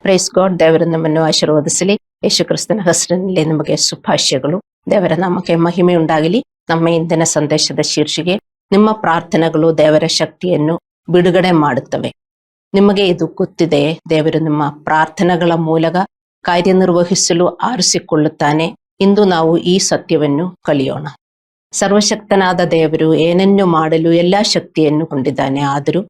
Praise God. ದೇವರ ನಮ್ಮನ್ನು ಆಶೀರ್ವದಿಸಲಿ. ಯೇಸು ಕ್ರಿಸ್ತನ ಹೆಸರಿನಲ್ಲಿ ನಮಗೆ ಶುಭಾಶಯಗಳು. ದೇವರ ನಾಮಕ್ಕೆ ಮಹಿಮೆ ಉಂಟಾಗಲಿ. ನಮ್ಮ ಇಂದಿನ ಸಂದೇಶದ ಶೀರ್ಷಿಕೆ, ನಿಮ್ಮ ಪ್ರಾರ್ಥನೆಗಳು ದೇವರ ಶಕ್ತಿಯನ್ನು ಬಿಡುಗಡೆ ಮಾಡುತ್ತವೆ. ನಿಮಗೆ ಇದು ಗೊತ್ತಿದೆ, ದೇವರು ನಿಮ್ಮ ಪ್ರಾರ್ಥನೆಗಳ ಮೂಲಕ ಕಾರ್ಯನಿರ್ವಹಿಸಲು ಆರಿಸಿಕೊಳ್ಳುತ್ತಾನೆ. ಇಂದು ನಾವು ಈ ಸತ್ಯವನ್ನು ಕಲಿಯೋಣ. ಸರ್ವಶಕ್ತನಾದ ದೇವರು ಏನನ್ನು ಮಾಡಲು ಎಲ್ಲಾ ಶಕ್ತಿಯನ್ನು ಹೊಂದಿದ್ದಾನೆ. ಆದರೂ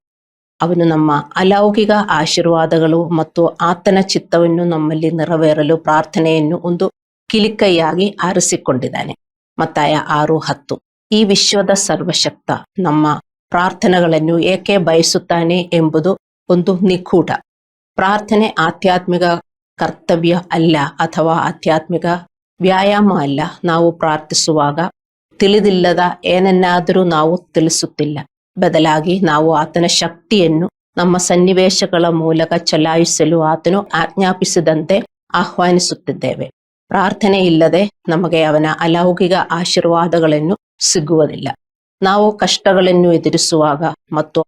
ಅವನು ನಮ್ಮ ಅಲೌಕಿಕ ಆಶೀರ್ವಾದಗಳು ಮತ್ತು ಆತನ ಚಿತ್ತವನ್ನು ನಮ್ಮಲ್ಲಿ ನೆರವೇರಲು ಪ್ರಾರ್ಥನೆಯನ್ನು ಒಂದು ಕಿಲಿಕೈಯಾಗಿ ಆರಿಸಿಕೊಂಡಿದ್ದಾನೆ. ಮತ್ತಾಯ 6:10. ಈ ವಿಶ್ವದ ಸರ್ವಶಕ್ತ ನಮ್ಮ ಪ್ರಾರ್ಥನೆಗಳನ್ನು ಏಕೆ ಬಯಸುತ್ತಾನೆ ಎಂಬುದು ಒಂದು ನಿಗೂಢ. ಪ್ರಾರ್ಥನೆ ಆಧ್ಯಾತ್ಮಿಕ ಕರ್ತವ್ಯ ಅಲ್ಲ, ಅಥವಾ ಆಧ್ಯಾತ್ಮಿಕ ವ್ಯಾಯಾಮ ಅಲ್ಲ. ನಾವು ಪ್ರಾರ್ಥಿಸುವಾಗ ತಿಳಿದಿಲ್ಲದ ಏನನ್ನಾದರೂ ನಾವು ತಿಳಿಸುತ್ತಿಲ್ಲ. ಬದಲಾಗಿ ನಾವು ಆತನ ಶಕ್ತಿಯನ್ನು ನಮ್ಮ ಸನ್ನಿವೇಶಗಳ ಮೂಲಕ ಚಲಾಯಿಸಲು ಆತನು ಆಜ್ಞಾಪಿಸಿದಂತೆ ಆಹ್ವಾನಿಸುತ್ತಿದ್ದೇವೆ. ಪ್ರಾರ್ಥನೆ ಇಲ್ಲದೆ ನಮಗೆ ಅವನ ಅಲೌಕಿಕ ಆಶೀರ್ವಾದಗಳನ್ನು ಸಿಗುವುದಿಲ್ಲ. ನಾವು ಕಷ್ಟಗಳನ್ನು ಎದುರಿಸುವಾಗ ಮತ್ತು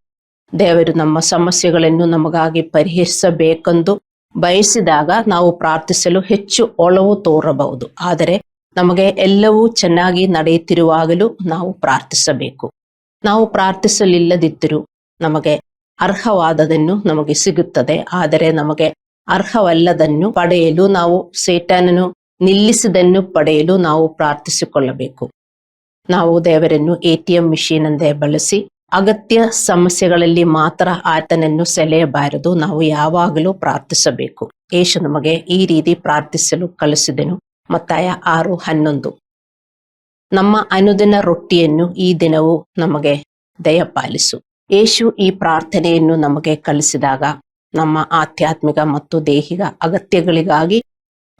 ದೇವರು ನಮ್ಮ ಸಮಸ್ಯೆಗಳನ್ನು ನಮಗಾಗಿ ಪರಿಹರಿಸಬೇಕೆಂದು ಬಯಸಿದಾಗ ನಾವು ಪ್ರಾರ್ಥಿಸಲು ಹೆಚ್ಚು ಒಲವು ತೋರಬಹುದು. ಆದರೆ ನಮಗೆ ಎಲ್ಲವೂ ಚೆನ್ನಾಗಿ ನಡೆಯುತ್ತಿರುವಾಗಲೂ ನಾವು ಪ್ರಾರ್ಥಿಸಬೇಕು. ನಾವು ಪ್ರಾರ್ಥಿಸಲಿಲ್ಲದಿದ್ದರೂ ನಮಗೆ ಅರ್ಹವಾದದನ್ನು ನಮಗೆ ಸಿಗುತ್ತದೆ. ಆದರೆ ನಮಗೆ ಅರ್ಹವಲ್ಲದನ್ನು ಪಡೆಯಲು, ನಾವು ಸೈತಾನನು ನಿಲ್ಲಿಸಿದನ್ನು ಪಡೆಯಲು ನಾವು ಪ್ರಾರ್ಥಿಸಿಕೊಳ್ಳಬೇಕು. ನಾವು ದೇವರನ್ನು ATM ಮಿಷಿನ್ ಎಂದೇ ಬಳಸಿ ಅಗತ್ಯ ಸಮಸ್ಯೆಗಳಲ್ಲಿ ಮಾತ್ರ ಆತನನ್ನು ಸೆಳೆಯಬಾರದು. ನಾವು ಯಾವಾಗಲೂ ಪ್ರಾರ್ಥಿಸಬೇಕು. ಯೇಸು ನಮಗೆ ಈ ರೀತಿ ಪ್ರಾರ್ಥಿಸಲು ಕಲಿಸಿದನು. ಮತ್ತಾಯ 6:11. ನಮ್ಮ ಅನುದಿನ ರೊಟ್ಟಿಯನ್ನು ಈ ದಿನವೂ ನಮಗೆ ದಯಪಾಲಿಸು. ಯೇಸು ಈ ಪ್ರಾರ್ಥನೆಯನ್ನು ನಮಗೆ ಕಲಿಸಿದಾಗ ನಮ್ಮ ಆಧ್ಯಾತ್ಮಿಕ ಮತ್ತು ದೈಹಿಕ ಅಗತ್ಯಗಳಿಗಾಗಿ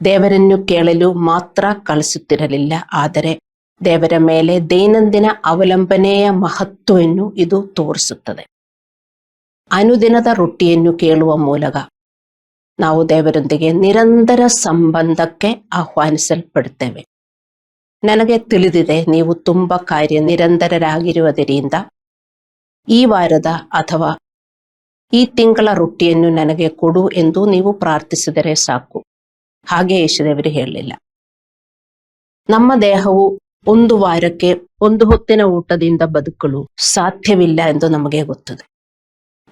ದೇವರನ್ನು ಕೇಳಲು ಮಾತ್ರ ಕಲಿಸುತ್ತಿರಲಿಲ್ಲ, ಆದರೆ ದೇವರ ಮೇಲೆ ದೈನಂದಿನ ಅವಲಂಬನೆಯ ಮಹತ್ವವನ್ನು ಇದು ತೋರಿಸುತ್ತದೆ. ಅನುದಿನದ ರೊಟ್ಟಿಯನ್ನು ಕೇಳುವ ಮೂಲಕ ನಾವು ದೇವರೊಂದಿಗೆ ನಿರಂತರ ಸಂಬಂಧಕ್ಕೆ ಆಹ್ವಾನಿಸಲ್ಪಡುತ್ತೇವೆ. ನನಗೆ ತಿಳಿದಿದೆ, ನೀವು ತುಂಬ ನಿರಂತರರಾಗಿರುವುದರಿಂದ ಈ ವಾರದ ಅಥವಾ ಈ ತಿಂಗಳ ರೊಟ್ಟಿಯನ್ನು ನನಗೆ ಕೊಡು ಎಂದು ನೀವು ಪ್ರಾರ್ಥಿಸಿದರೆ ಸಾಕು. ಹಾಗೆ ಯೇಸುದೇವರು ಹೇಳಲಿಲ್ಲ. ನಮ್ಮ ದೇಹವು ಒಂದು ವಾರಕ್ಕೆ ಒಂದು ಹೊತ್ತಿನ ಊಟದಿಂದ ಬದುಕಲು ಸಾಧ್ಯವಿಲ್ಲ ಎಂದು ನಮಗೆ ಗೊತ್ತದೆ.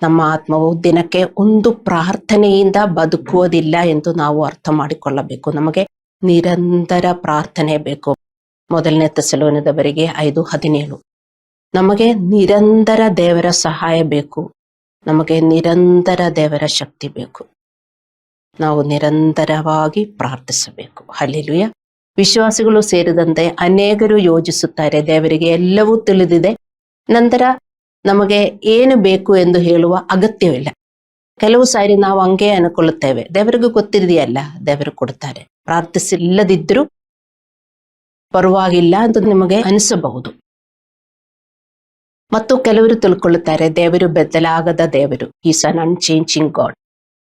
ನಮ್ಮ ಆತ್ಮವು ದಿನಕ್ಕೆ ಒಂದು ಪ್ರಾರ್ಥನೆಯಿಂದ ಬದುಕುವುದಿಲ್ಲ ಎಂದು ನಾವು ಅರ್ಥ ಮಾಡಿಕೊಳ್ಳಬೇಕು. ನಮಗೆ ನಿರಂತರ ಪ್ರಾರ್ಥನೆ ಬೇಕು. 1 ಥೆಸಲೋನಿಯದವರಿಗೆ 5:17. ನಮಗೆ ನಿರಂತರ ದೇವರ ಸಹಾಯ ಬೇಕು. ನಮಗೆ ನಿರಂತರ ದೇವರ ಶಕ್ತಿ ಬೇಕು. ನಾವು ನಿರಂತರವಾಗಿ ಪ್ರಾರ್ಥಿಸಬೇಕು. ಹಲ್ಲೆಲೂಯ. ವಿಶ್ವಾಸಿಗಳು ಸೇರಿದಂತೆ ಅನೇಕರು ಯೋಚಿಸುತ್ತಾರೆ, ದೇವರಿಗೆ ಎಲ್ಲವೂ ತಿಳಿದಿದೆ, ನಂತರ ನಮಗೆ ಏನು ಬೇಕು ಎಂದು ಹೇಳುವ ಅಗತ್ಯವಿಲ್ಲ. ಕೆಲವು ಸಾರಿ ನಾವು ಹಂಗೆ ಅನ್ಕೊಳ್ಳುತ್ತೇವೆ, ದೇವರಿಗೂ ಗೊತ್ತಿದೆಯಲ್ಲ, ದೇವರು ಕೊಡ್ತಾರೆ, ಪ್ರಾರ್ಥಿಸಿಲ್ಲದಿದ್ದರೂ ಪರವಾಗಿಲ್ಲ ಅಂತ ನಿಮಗೆ ಅನಿಸಬಹುದು. ಮತ್ತು ಕೆಲವರು ತಿಳ್ಕೊಳ್ಳುತ್ತಾರೆ, ದೇವರು ಬದಲಾಗದ ದೇವರು, ಈಸ್ ಅನ್ ಅನ್ಚೇಂಜಿಂಗ್ ಗಾಡ್.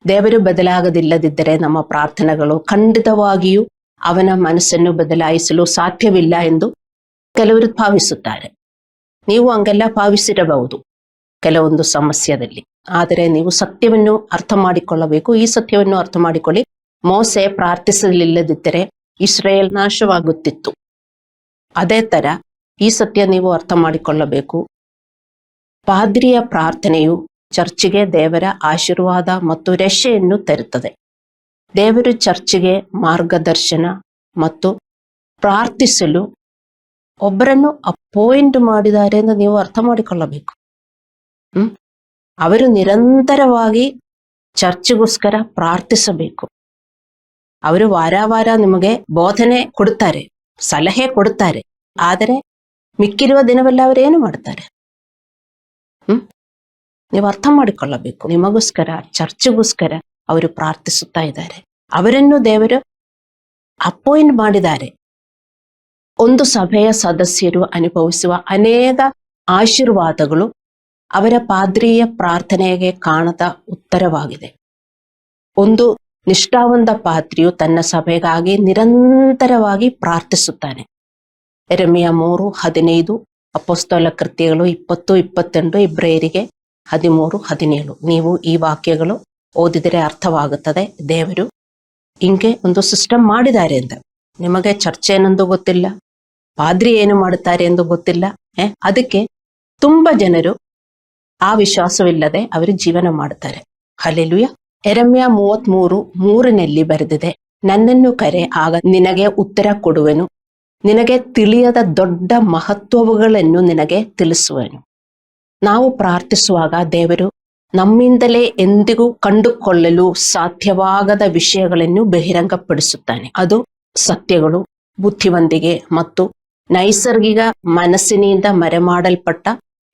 ದೇವರು ಬದಲಾಗದಿಲ್ಲದಿದ್ದರೆ ನಮ್ಮ ಪ್ರಾರ್ಥನೆಗಳು ಖಂಡಿತವಾಗಿಯೂ ಅವನ ಮನಸ್ಸನ್ನು ಬದಲಾಯಿಸಲು ಸಾಧ್ಯವಿಲ್ಲ ಎಂದು ಕೆಲವರು ಭಾವಿಸುತ್ತಾರೆ. ನೀವು ಹಂಗೆಲ್ಲ ಭಾವಿಸಿರಬಹುದು ಕೆಲವೊಂದು ಸಮಸ್ಯೆಯಲ್ಲಿ. ಆದರೆ ನೀವು ಸತ್ಯವನ್ನು ಅರ್ಥ ಮಾಡಿಕೊಳ್ಳಬೇಕು. ಈ ಸತ್ಯವನ್ನು ಅರ್ಥ ಮಾಡಿಕೊಳ್ಳಿ. ಮೋಸೆ ಪ್ರಾರ್ಥಿಸಲಿಲ್ಲದಿದ್ದರೆ ಇಸ್ರಾಯೇಲ್ ನಾಶವಾಗುತ್ತಿತ್ತು. ಅದೇ ತರ ಈ ಸತ್ಯ ನೀವು ಅರ್ಥ ಮಾಡಿಕೊಳ್ಳಬೇಕು. ಪಾದ್ರಿಯ ಪ್ರಾರ್ಥನೆಯು ಚರ್ಚಿಗೆ ದೇವರ ಆಶೀರ್ವಾದ ಮತ್ತು ರಕ್ಷೆಯನ್ನು ತರುತ್ತದೆ. ದೇವರು ಚರ್ಚಿಗೆ ಮಾರ್ಗದರ್ಶನ ಮತ್ತು ಪ್ರಾರ್ಥಿಸಲು ಒಬ್ಬರನ್ನು ಅಪಾಯಿಂಟ್ ಮಾಡಿದ್ದಾರೆ ಎಂದು ನೀವು ಅರ್ಥ ಮಾಡಿಕೊಳ್ಳಬೇಕು. ಅವರು ನಿರಂತರವಾಗಿ ಚರ್ಚಿಗೋಸ್ಕರ ಪ್ರಾರ್ಥಿಸಬೇಕು. ಅವರು ವಾರ ನಿಮಗೆ ಬೋಧನೆ ಕೊಡುತ್ತಾರೆ, ಸಲಹೆ ಕೊಡುತ್ತಾರೆ, ಆದರೆ ಮಿಕ್ಕಿರುವ ದಿನವೆಲ್ಲ ಅವರು ಏನು ಮಾಡ್ತಾರೆ? ನೀವು ಅರ್ಥ ಮಾಡಿಕೊಳ್ಳಬೇಕು. ನಿಮಗೋಸ್ಕರ, ಚರ್ಚ್ಗೋಸ್ಕರ ಅವರು ಪ್ರಾರ್ಥಿಸುತ್ತಾ ಇದ್ದಾರೆ. ಅವರನ್ನು ದೇವರು ಅಪಾಯಿಂಟ್ ಮಾಡಿದ್ದಾರೆ. ಒಂದು ಸಭೆಯ ಸದಸ್ಯರು ಅನುಭವಿಸುವ ಅನೇಕ ಆಶೀರ್ವಾದಗಳು ಅವರ ಪಾದ್ರಿಯ ಪ್ರಾರ್ಥನೆಗೆ ಕಾಣದ ಉತ್ತರವಾಗಿದೆ. ಒಂದು ನಿಷ್ಠಾವಂತ ಪಾದ್ರಿಯು ತನ್ನ ಸಭೆಗಾಗಿ ನಿರಂತರವಾಗಿ ಪ್ರಾರ್ಥಿಸುತ್ತಾನೆ. ಯೆರೆಮೀಯ 3:15, ಅಪೊಸ್ತಲ ಕೃತ್ಯಗಳು 20:22, ಇಬ್ರಿಯರಿಗೆ 13:17. ನೀವು ಈ ವಾಕ್ಯಗಳು ಓದಿದರೆ ಅರ್ಥವಾಗುತ್ತದೆ ದೇವರು ಹಿಂಗೆ ಒಂದು ಸಿಸ್ಟಮ್ ಮಾಡಿದ್ದಾರೆ ಅಂತ. ನಿಮಗೆ ಚರ್ಚೆ ಏನೊಂದು ಗೊತ್ತಿಲ್ಲ, ಪಾದ್ರಿ ಏನು ಮಾಡುತ್ತಾರೆ ಎಂದು ಗೊತ್ತಿಲ್ಲ. ಅದಕ್ಕೆ ತುಂಬಾ ಜನರು ಆ ವಿಶ್ವಾಸವಿಲ್ಲದೆ ಅವರು ಜೀವನ ಮಾಡುತ್ತಾರೆ. ಹಲ್ಲೆಲೂಯಾ. ಯೆರೆಮೀಯ 33:3 ಬರೆದಿದೆ, ನನ್ನನ್ನು ಕರೆ, ಆಗ ನಿನಗೆ ಉತ್ತರ ಕೊಡುವೆನು, ನಿನಗೆ ತಿಳಿಯದ ದೊಡ್ಡ ಮಹತ್ವಗಳನ್ನು ನಿನಗೆ ತಿಳಿಸುವೆನು. ನಾವು ಪ್ರಾರ್ಥಿಸುವಾಗ ದೇವರು ನಮ್ಮಿಂದಲೇ ಎಂದಿಗೂ ಕಂಡುಕೊಳ್ಳಲು ಸಾಧ್ಯವಾಗದ ವಿಷಯಗಳನ್ನು ಬಹಿರಂಗಪಡಿಸುತ್ತಾನೆ. ಅದು ಸತ್ಯಗಳು, ಬುದ್ಧಿವಂತಿಕೆ ಮತ್ತು ನೈಸರ್ಗಿಕ ಮನಸ್ಸಿನಿಂದ ಮರೆಮಾಡಲ್ಪಟ್ಟ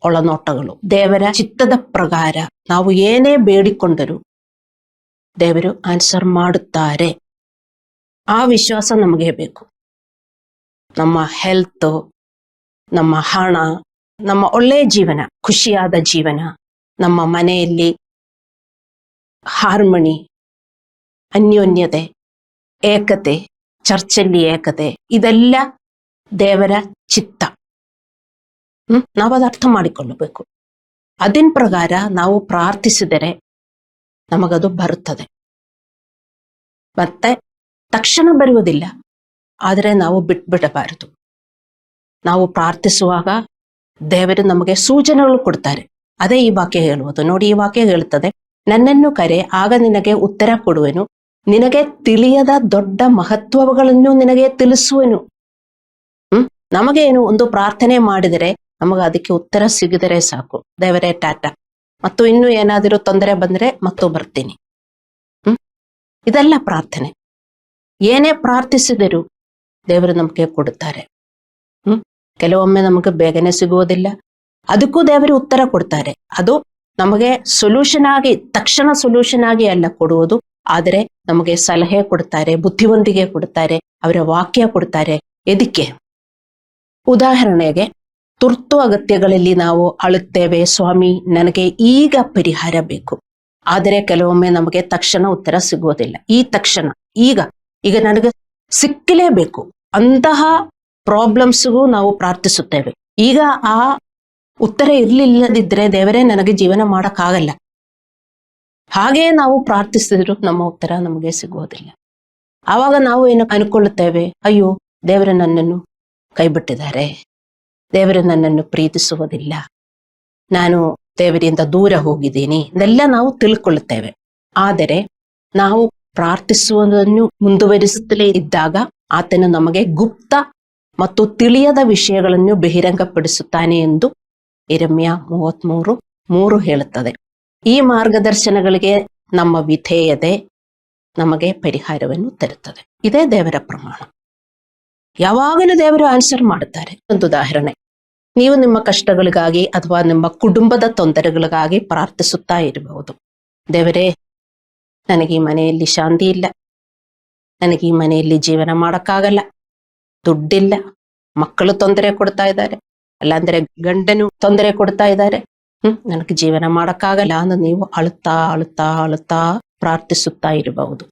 ಒಳನೋಟಗಳು. ದೇವರ ಚಿತ್ತದ ಪ್ರಕಾರ ನಾವು ಏನೇ ಬೇಡಿಕೊಂಡರೂ ದೇವರು ಆನ್ಸರ್ ಮಾಡುತ್ತಾರೆ. ಆ ವಿಶ್ವಾಸ ನಮಗೆ ಬೇಕು. ನಮ್ಮ ಹೆಲ್ತ್, ನಮ್ಮ ಹಣ, ನಮ್ಮ ಒಳ್ಳೆಯ ಜೀವನ, ಖುಷಿಯಾದ ಜೀವನ, ನಮ್ಮ ಮನೆಯಲ್ಲಿ ಹಾರ್ಮನಿ, ಅನ್ಯೋನ್ಯತೆ, ಏಕತೆ, ಚರ್ಚಲ್ಲಿ ಏಕತೆ, ಇದೆಲ್ಲ ದೇವರ ಚಿತ್ತ. ನಾವದು ಅರ್ಥ ಮಾಡಿಕೊಳ್ಳಬೇಕು. ಅದರ ಪ್ರಕಾರ ನಾವು ಪ್ರಾರ್ಥಿಸಿದರೆ ನಮಗದು ಬರುತ್ತದೆ. ಮತ್ತೆ ತಕ್ಷಣ ಬರುವುದಿಲ್ಲ, ಆದರೆ ನಾವು ಬಿಟ್ಬಿಡಬಾರದು. ನಾವು ಪ್ರಾರ್ಥಿಸುವಾಗ ದೇವರು ನಮಗೆ ಸೂಚನೆಗಳು ಕೊಡ್ತಾರೆ. ಅದೇ ಈ ವಾಕ್ಯ ಹೇಳುವುದು. ನೋಡಿ, ಈ ವಾಕ್ಯ ಹೇಳುತ್ತದೆ, ನನ್ನನ್ನು ಕರೆ, ಆಗ ನಿನಗೆ ಉತ್ತರ ಕೊಡುವೆನು, ನಿನಗೆ ತಿಳಿಯದ ದೊಡ್ಡ ಮಹತ್ವಗಳನ್ನು ನಿನಗೆ ತಿಳಿಸುವೆನು. ನಮಗೇನು, ಒಂದು ಪ್ರಾರ್ಥನೆ ಮಾಡಿದರೆ ನಮಗೆ ಅದಕ್ಕೆ ಉತ್ತರ ಸಿಗಿದರೆ ಸಾಕು, ದೇವರೇ ಟಾಟಾ, ಮತ್ತು ಇನ್ನು ಏನಾದರೂ ತೊಂದರೆ ಬಂದ್ರೆ ಮತ್ತು ಬರ್ತೀನಿ. ಇದೆಲ್ಲ ಪ್ರಾರ್ಥನೆ. ಏನೇ ಪ್ರಾರ್ಥಿಸಿದರೂ ದೇವರು ನಮಗೆ ಕೊಡುತ್ತಾರೆ. ಕೆಲವೊಮ್ಮೆ ನಮಗೆ ಬೇಗನೆ ಸಿಗುವುದಿಲ್ಲ, ಅದಕ್ಕೂ ದೇವರು ಉತ್ತರ ಕೊಡ್ತಾರೆ. ಅದು ನಮಗೆ ಸೊಲ್ಯೂಷನ್ ಆಗಿ, ತಕ್ಷಣ ಸೊಲ್ಯೂಷನ್ ಆಗಿ ಅಲ್ಲ ಕೊಡುವುದು, ಆದರೆ ನಮಗೆ ಸಲಹೆ ಕೊಡ್ತಾರೆ, ಬುದ್ಧಿವಂತಿಕೆ ಕೊಡ್ತಾರೆ, ಅವರ ವಾಕ್ಯ ಕೊಡ್ತಾರೆ. ಎದಕ್ಕೆ? ಉದಾಹರಣೆಗೆ, ತುರ್ತು ಅಗತ್ಯಗಳಲ್ಲಿ ನಾವು ಅಳುತ್ತೇವೆ, ಸ್ವಾಮಿ ನನಗೆ ಈಗ ಪರಿಹಾರ ಬೇಕು. ಆದರೆ ಕೆಲವೊಮ್ಮೆ ನಮಗೆ ತಕ್ಷಣ ಉತ್ತರ ಸಿಗುವುದಿಲ್ಲ. ಈ ತಕ್ಷಣ ಈಗ ನನಗೆ ಸಿಕ್ಕಲೇಬೇಕು, ಅಂತಹ ಪ್ರಾಬ್ಲಮ್ಸ್ಗೂ ನಾವು ಪ್ರಾರ್ಥಿಸುತ್ತೇವೆ. ಈಗ ಆ ಉತ್ತರ ಇರ್ಲಿಲ್ಲದಿದ್ರೆ ದೇವರೇ ನನಗೆ ಜೀವನ ಮಾಡಕ್ಕಾಗಲ್ಲ, ಹಾಗೇ ನಾವು ಪ್ರಾರ್ಥಿಸಿದ್ರು ನಮ್ಮ ಉತ್ತರ ನಮಗೆ ಸಿಗುವುದಿಲ್ಲ. ಆವಾಗ ನಾವು ಏನು ಅನ್ಕೊಳ್ಳುತ್ತೇವೆ, ಅಯ್ಯೋ ದೇವರು ನನ್ನನ್ನು ಕೈ ಬಿಟ್ಟಿದ್ದಾರೆ, ದೇವರು ನನ್ನನ್ನು ಪ್ರೀತಿಸುವುದಿಲ್ಲ, ನಾನು ದೇವರಿಂದ ದೂರ ಹೋಗಿದ್ದೀನಿ, ಇದೆಲ್ಲ ನಾವು ತಿಳ್ಕೊಳ್ಳುತ್ತೇವೆ. ಆದರೆ ನಾವು ಪ್ರಾರ್ಥಿಸುವುದನ್ನು ಮುಂದುವರಿಸುತ್ತಲೇ ಇದ್ದಾಗ ಆತನು ನಮಗೆ ಗುಪ್ತ ಮತ್ತು ತಿಳಿಯದ ವಿಷಯಗಳನ್ನು ಬಹಿರಂಗಪಡಿಸುತ್ತಾನೆ ಎಂದು ಯೆರೆಮೀಯ 33:3 ಹೇಳುತ್ತದೆ. ಈ ಮಾರ್ಗದರ್ಶನಗಳಿಗೆ ನಮ್ಮ ವಿಧೇಯತೆ ನಮಗೆ ಪರಿಹಾರವನ್ನು ತರುತ್ತದೆ. ಇದೇ ದೇವರ ಪ್ರಮಾಣ. ಯಾವಾಗಲೂ ದೇವರು ಆನ್ಸರ್ ಮಾಡುತ್ತಾರೆ. ಒಂದು ಉದಾಹರಣೆ, ನೀವು ನಿಮ್ಮ ಕಷ್ಟಗಳಿಗಾಗಿ ಅಥವಾ ನಿಮ್ಮ ಕುಟುಂಬದ ತೊಂದರೆಗಳಿಗಾಗಿ ಪ್ರಾರ್ಥಿಸುತ್ತಾ ಇರಬಹುದು. ದೇವರೇ, ನನಗೆ ಈ ಮನೆಯಲ್ಲಿ ಶಾಂತಿ ಇಲ್ಲ, ನನಗೆ ಈ ಮನೆಯಲ್ಲಿ ಜೀವನ ಮಾಡಕ್ಕಾಗಲ್ಲ, ದುಡ್ಡಿಲ್ಲ, ಮಕ್ಕಳು ತೊಂದರೆ ಕೊಡ್ತಾ ಇದ್ದಾರೆ, ಅಲ್ಲಾಂದ್ರೆ ಗಂಡನು ತೊಂದರೆ ಕೊಡ್ತಾ ಇದ್ದಾರೆ, ನನಗೆ ಜೀವನ ಮಾಡಕ್ಕಾಗಲ್ಲ ಅಂತ ನೀವು ಅಳುತ್ತಾ ಅಳುತ್ತಾ ಅಳುತ್ತಾ ಪ್ರಾರ್ಥಿಸುತ್ತಾ ಇರಬಹುದು.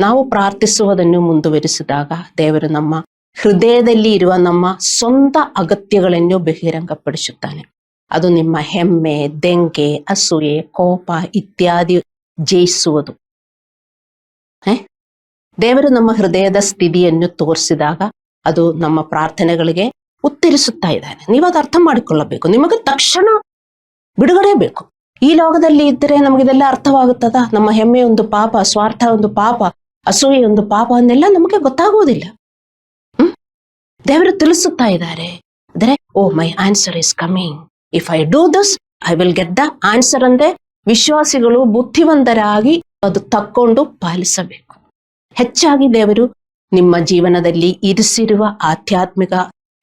ನಾವು ಪ್ರಾರ್ಥಿಸುವುದನ್ನು ಮುಂದುವರಿಸಿದಾಗ ದೇವರು ನಮ್ಮ ಹೃದಯದಲ್ಲಿ ಇರುವ ನಮ್ಮ ಸ್ವಂತ ಅಗತ್ಯಗಳನ್ನು ಬಹಿರಂಗಪಡಿಸುತ್ತಾನೆ. ಅದು ನಿಮ್ಮ ಹೆಮ್ಮೆ, ದೆಂಗೆ, ಅಸೂಯೆ, ಕೋಪ ಇತ್ಯಾದಿ ಜಯಿಸುವುದು. ದೇವರು ನಮ್ಮ ಹೃದಯದ ಸ್ಥಿತಿಯನ್ನು ತೋರಿಸಿದಾಗ ಅದು ನಮ್ಮ ಪ್ರಾರ್ಥನೆಗಳಿಗೆ ಉತ್ತರಿಸುತ್ತಾ ಇದ್ದಾನೆ. ನೀವು ಅದು ಅರ್ಥ ಮಾಡಿಕೊಳ್ಳಬೇಕು. ನಿಮಗೆ ತಕ್ಷಣ ಬಿಡುಗಡೆ ಬೇಕು. ಈ ಲೋಕದಲ್ಲಿ ಇದ್ದರೆ ನಮಗಿದೆಲ್ಲ ಅರ್ಥವಾಗುತ್ತದ? ನಮ್ಮ ಹೆಮ್ಮೆ ಒಂದು ಪಾಪ, ಸ್ವಾರ್ಥ ಒಂದು ಪಾಪ, ಅಸೂಯೆ ಒಂದು ಪಾಪ ಅನ್ನೆಲ್ಲ ನಮಗೆ ಗೊತ್ತಾಗುವುದಿಲ್ಲ. ದೇವರು ತಿಳಿಸುತ್ತಾ ಇದ್ದಾರೆ. ಅಂದ್ರೆ, oh my answer is coming, if I do this I will get the answer. ಅಂದ್ರೆ ವಿಶ್ವಾಸಿಗಳು ಬುದ್ಧಿವಂತರಾಗಿ ಅದು ತಕ್ಕೊಂಡು ಪಾಲಿಸಬೇಕು. ಹೆಚ್ಚಾಗಿ ದೇವರು ನಿಮ್ಮ ಜೀವನದಲ್ಲಿ ಇರಿಸಿರುವ ಆಧ್ಯಾತ್ಮಿಕ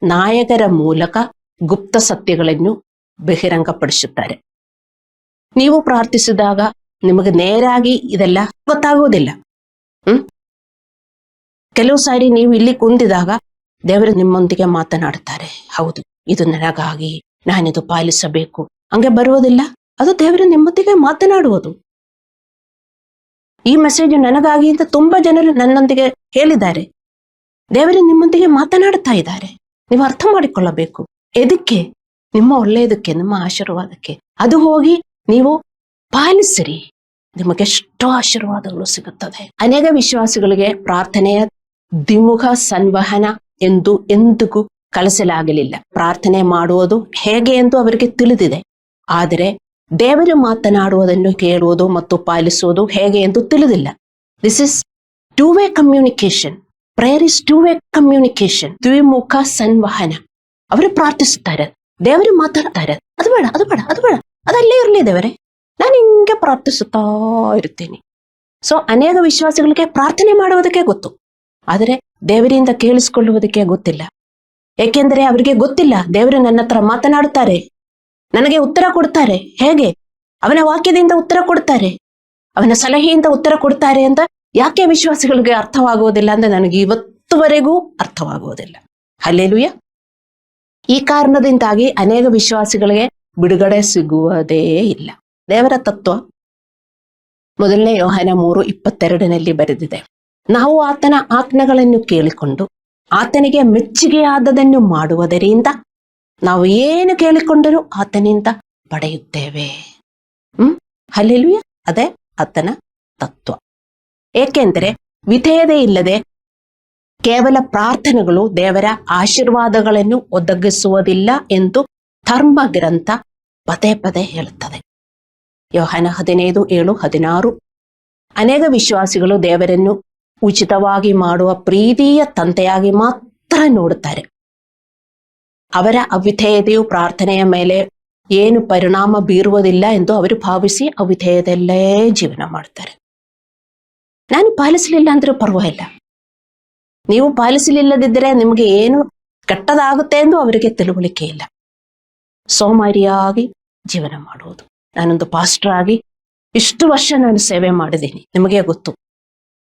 ನಾಯಕರ ಮೂಲಕ ಗುಪ್ತ ಸತ್ಯಗಳನ್ನು ಬಹಿರಂಗಪಡಿಸುತ್ತಾರೆ. ನೀವು ಪ್ರಾರ್ಥಿಸಿದಾಗ ನಿಮಗೆ ನೇರಾಗಿ ಇದೆಲ್ಲ ಗೊತ್ತಾಗುವುದಿಲ್ಲ. ಕೆಲವು ಸಾರಿ ನೀವು ಇಲ್ಲಿ ಕುಂದಿದಾಗ ದೇವರು ನಿಮ್ಮೊಂದಿಗೆ ಮಾತನಾಡ್ತಾರೆ. ಹೌದು, ಇದು ನನಗಾಗಿ, ನಾನಿದು ಪಾಲಿಸಬೇಕು, ಹಂಗೆ ಬರುವುದಿಲ್ಲ. ಅದು ದೇವರು ನಿಮ್ಮೊಂದಿಗೆ ಮಾತನಾಡುವುದು. ಈ ಮೆಸೇಜ್ ನನಗಾಗಿ ಅಂತ ತುಂಬಾ ಜನರು ನನ್ನೊಂದಿಗೆ ಹೇಳಿದ್ದಾರೆ. ದೇವರು ನಿಮ್ಮೊಂದಿಗೆ ಮಾತನಾಡ್ತಾ ಇದ್ದಾರೆ. ನೀವು ಅರ್ಥ ಮಾಡಿಕೊಳ್ಳಬೇಕು. ಎದಕ್ಕೆ? ನಿಮ್ಮ ಒಳ್ಳೆಯದಕ್ಕೆ, ನಿಮ್ಮ ಆಶೀರ್ವಾದಕ್ಕೆ. ಅದು ಹೋಗಿ ನೀವು ಪಾಲಿಸಿರಿ. ನಿಮಗೆಷ್ಟೋ ಆಶೀರ್ವಾದಗಳು ಸಿಗುತ್ತದೆ. ಅನೇಕ ವಿಶ್ವಾಸಿಗಳಿಗೆ ಪ್ರಾರ್ಥನೆಯ ದ್ವಿಮುಖ ಸಂವಹನ ಎಂದು ಎಂದಿಗೂ ಕಲಿಸಲಾಗಲಿಲ್ಲ. ಪ್ರಾರ್ಥನೆ ಮಾಡುವುದು ಹೇಗೆ ಎಂದು ಅವರಿಗೆ ತಿಳಿದಿದೆ, ಆದರೆ ದೇವರು ಮಾತನಾಡುವುದನ್ನು ಕೇಳುವುದು ಮತ್ತು ಪಾಲಿಸುವುದು ಹೇಗೆ ಎಂದು ತಿಳಿದಿಲ್ಲ. This is two way communication. Prayer is two way communication, ದ್ವಿಮುಖ ಸಂವಹನ. ಅವರು ಪ್ರಾರ್ಥಿಸುತ್ತಾರೆ, ದೇವರು ಮಾತಾಡ್ತಾರೆ, ಅದು ಬೇಡ, ಅದು ಬೇಡ, ಅದು ಬೇಡ, ಅದಲ್ಲೇ ಇರಲಿ ದೇವರೇ, ನಾನು ಹಿಂಗೆ ಪ್ರಾರ್ಥಿಸುತ್ತಾ ಇರ್ತೀನಿ. ಸೊ ಅನೇಕ ವಿಶ್ವಾಸಿಗಳಿಗೆ ಪ್ರಾರ್ಥನೆ ಮಾಡುವುದಕ್ಕೆ ಗೊತ್ತು, ಆದರೆ ದೇವರಿಂದ ಕೇಳಿಸಿಕೊಳ್ಳುವುದಕ್ಕೆ ಗೊತ್ತಿಲ್ಲ. ಏಕೆಂದರೆ ಅವರಿಗೆ ಗೊತ್ತಿಲ್ಲ, ದೇವರು ನನ್ನ ಹತ್ರ ಮಾತನಾಡುತ್ತಾರೆ, ನನಗೆ ಉತ್ತರ ಕೊಡ್ತಾರೆ. ಹೇಗೆ? ಅವನ ವಾಕ್ಯದಿಂದ ಉತ್ತರ ಕೊಡ್ತಾರೆ, ಅವನ ಸಲಹೆಯಿಂದ ಉತ್ತರ ಕೊಡ್ತಾರೆ ಅಂತ ಯಾಕೆ ವಿಶ್ವಾಸಿಗಳಿಗೆ ಅರ್ಥವಾಗುವುದಿಲ್ಲ ಅಂದ್ರೆ ನನಗೆ ಇವತ್ತುವರೆಗೂ ಅರ್ಥವಾಗುವುದಿಲ್ಲ. ಹಲ್ಲೆಲೂಯ. ಈ ಕಾರಣದಿಂದಾಗಿ ಅನೇಕ ವಿಶ್ವಾಸಿಗಳಿಗೆ ಬಿಡುಗಡೆ ಸಿಗುವುದೇ ಇಲ್ಲ. ದೇವರ ತತ್ವ 1 ಯೋಹಾನ 3:22 ಬರೆದಿದೆ, ನಾವು ಆತನ ಆಜ್ಞೆಗಳನ್ನು ಕೇಳಿಕೊಂಡು ಆತನಿಗೆ ಮೆಚ್ಚುಗೆಯಾದದನ್ನು ಮಾಡುವುದರಿಂದ ನಾವು ಏನು ಕೇಳಿಕೊಂಡರೂ ಆತನಿಂದ ಪಡೆಯುತ್ತೇವೆ. ಹಲ್ಲೆಲೂಯ. ಅದೇ ಆತನ ತತ್ವ. ಏಕೆಂದರೆ ವಿಧೇಯತೆ ಇಲ್ಲದೆ ಕೇವಲ ಪ್ರಾರ್ಥನೆಗಳು ದೇವರ ಆಶೀರ್ವಾದಗಳನ್ನು ಒದಗಿಸುವುದಿಲ್ಲ ಎಂದು ಧರ್ಮ ಗ್ರಂಥ ಪದೇ ಪದೇ ಹೇಳುತ್ತದೆ. ಯೋಹಾನ 15:7-16. ಅನೇಕ ವಿಶ್ವಾಸಿಗಳು ದೇವರನ್ನು ಉಚಿತವಾಗಿ ಮಾಡುವ ಪ್ರೀತಿಯ ತಂದೆಯಾಗಿ ಮಾತ್ರ ನೋಡುತ್ತಾರೆ. ಅವರ ಅವಿಧೇಯತೆಯು ಪ್ರಾರ್ಥನೆಯ ಮೇಲೆ ಏನು ಪರಿಣಾಮ ಬೀರುವುದಿಲ್ಲ ಎಂದು ಅವರು ಭಾವಿಸಿ ಅವಿಧೇಯದಲ್ಲೇ ಜೀವನ ಮಾಡ್ತಾರೆ. ನಾನು ಪಾಲಿಸಲಿಲ್ಲ ಅಂದ್ರೂ ಪರವಾಗಿಲ್ಲ, ನೀವು ಪಾಲಿಸಲಿಲ್ಲದಿದ್ದರೆ ನಿಮಗೆ ಏನು ಕೆಟ್ಟದಾಗುತ್ತೆ ಎಂದು ಅವರಿಗೆ ತಿಳುವಳಿಕೆ ಇಲ್ಲ. ಸೋಮಾರಿಯಾಗಿ ಜೀವನ ಮಾಡುವುದು. ನಾನೊಂದು ಪಾಸ್ಟರ್ ಆಗಿ ಇಷ್ಟು ವರ್ಷ ನಾನು ಸೇವೆ ಮಾಡಿದ್ದೀನಿ, ನಿಮಗೆ ಗೊತ್ತು.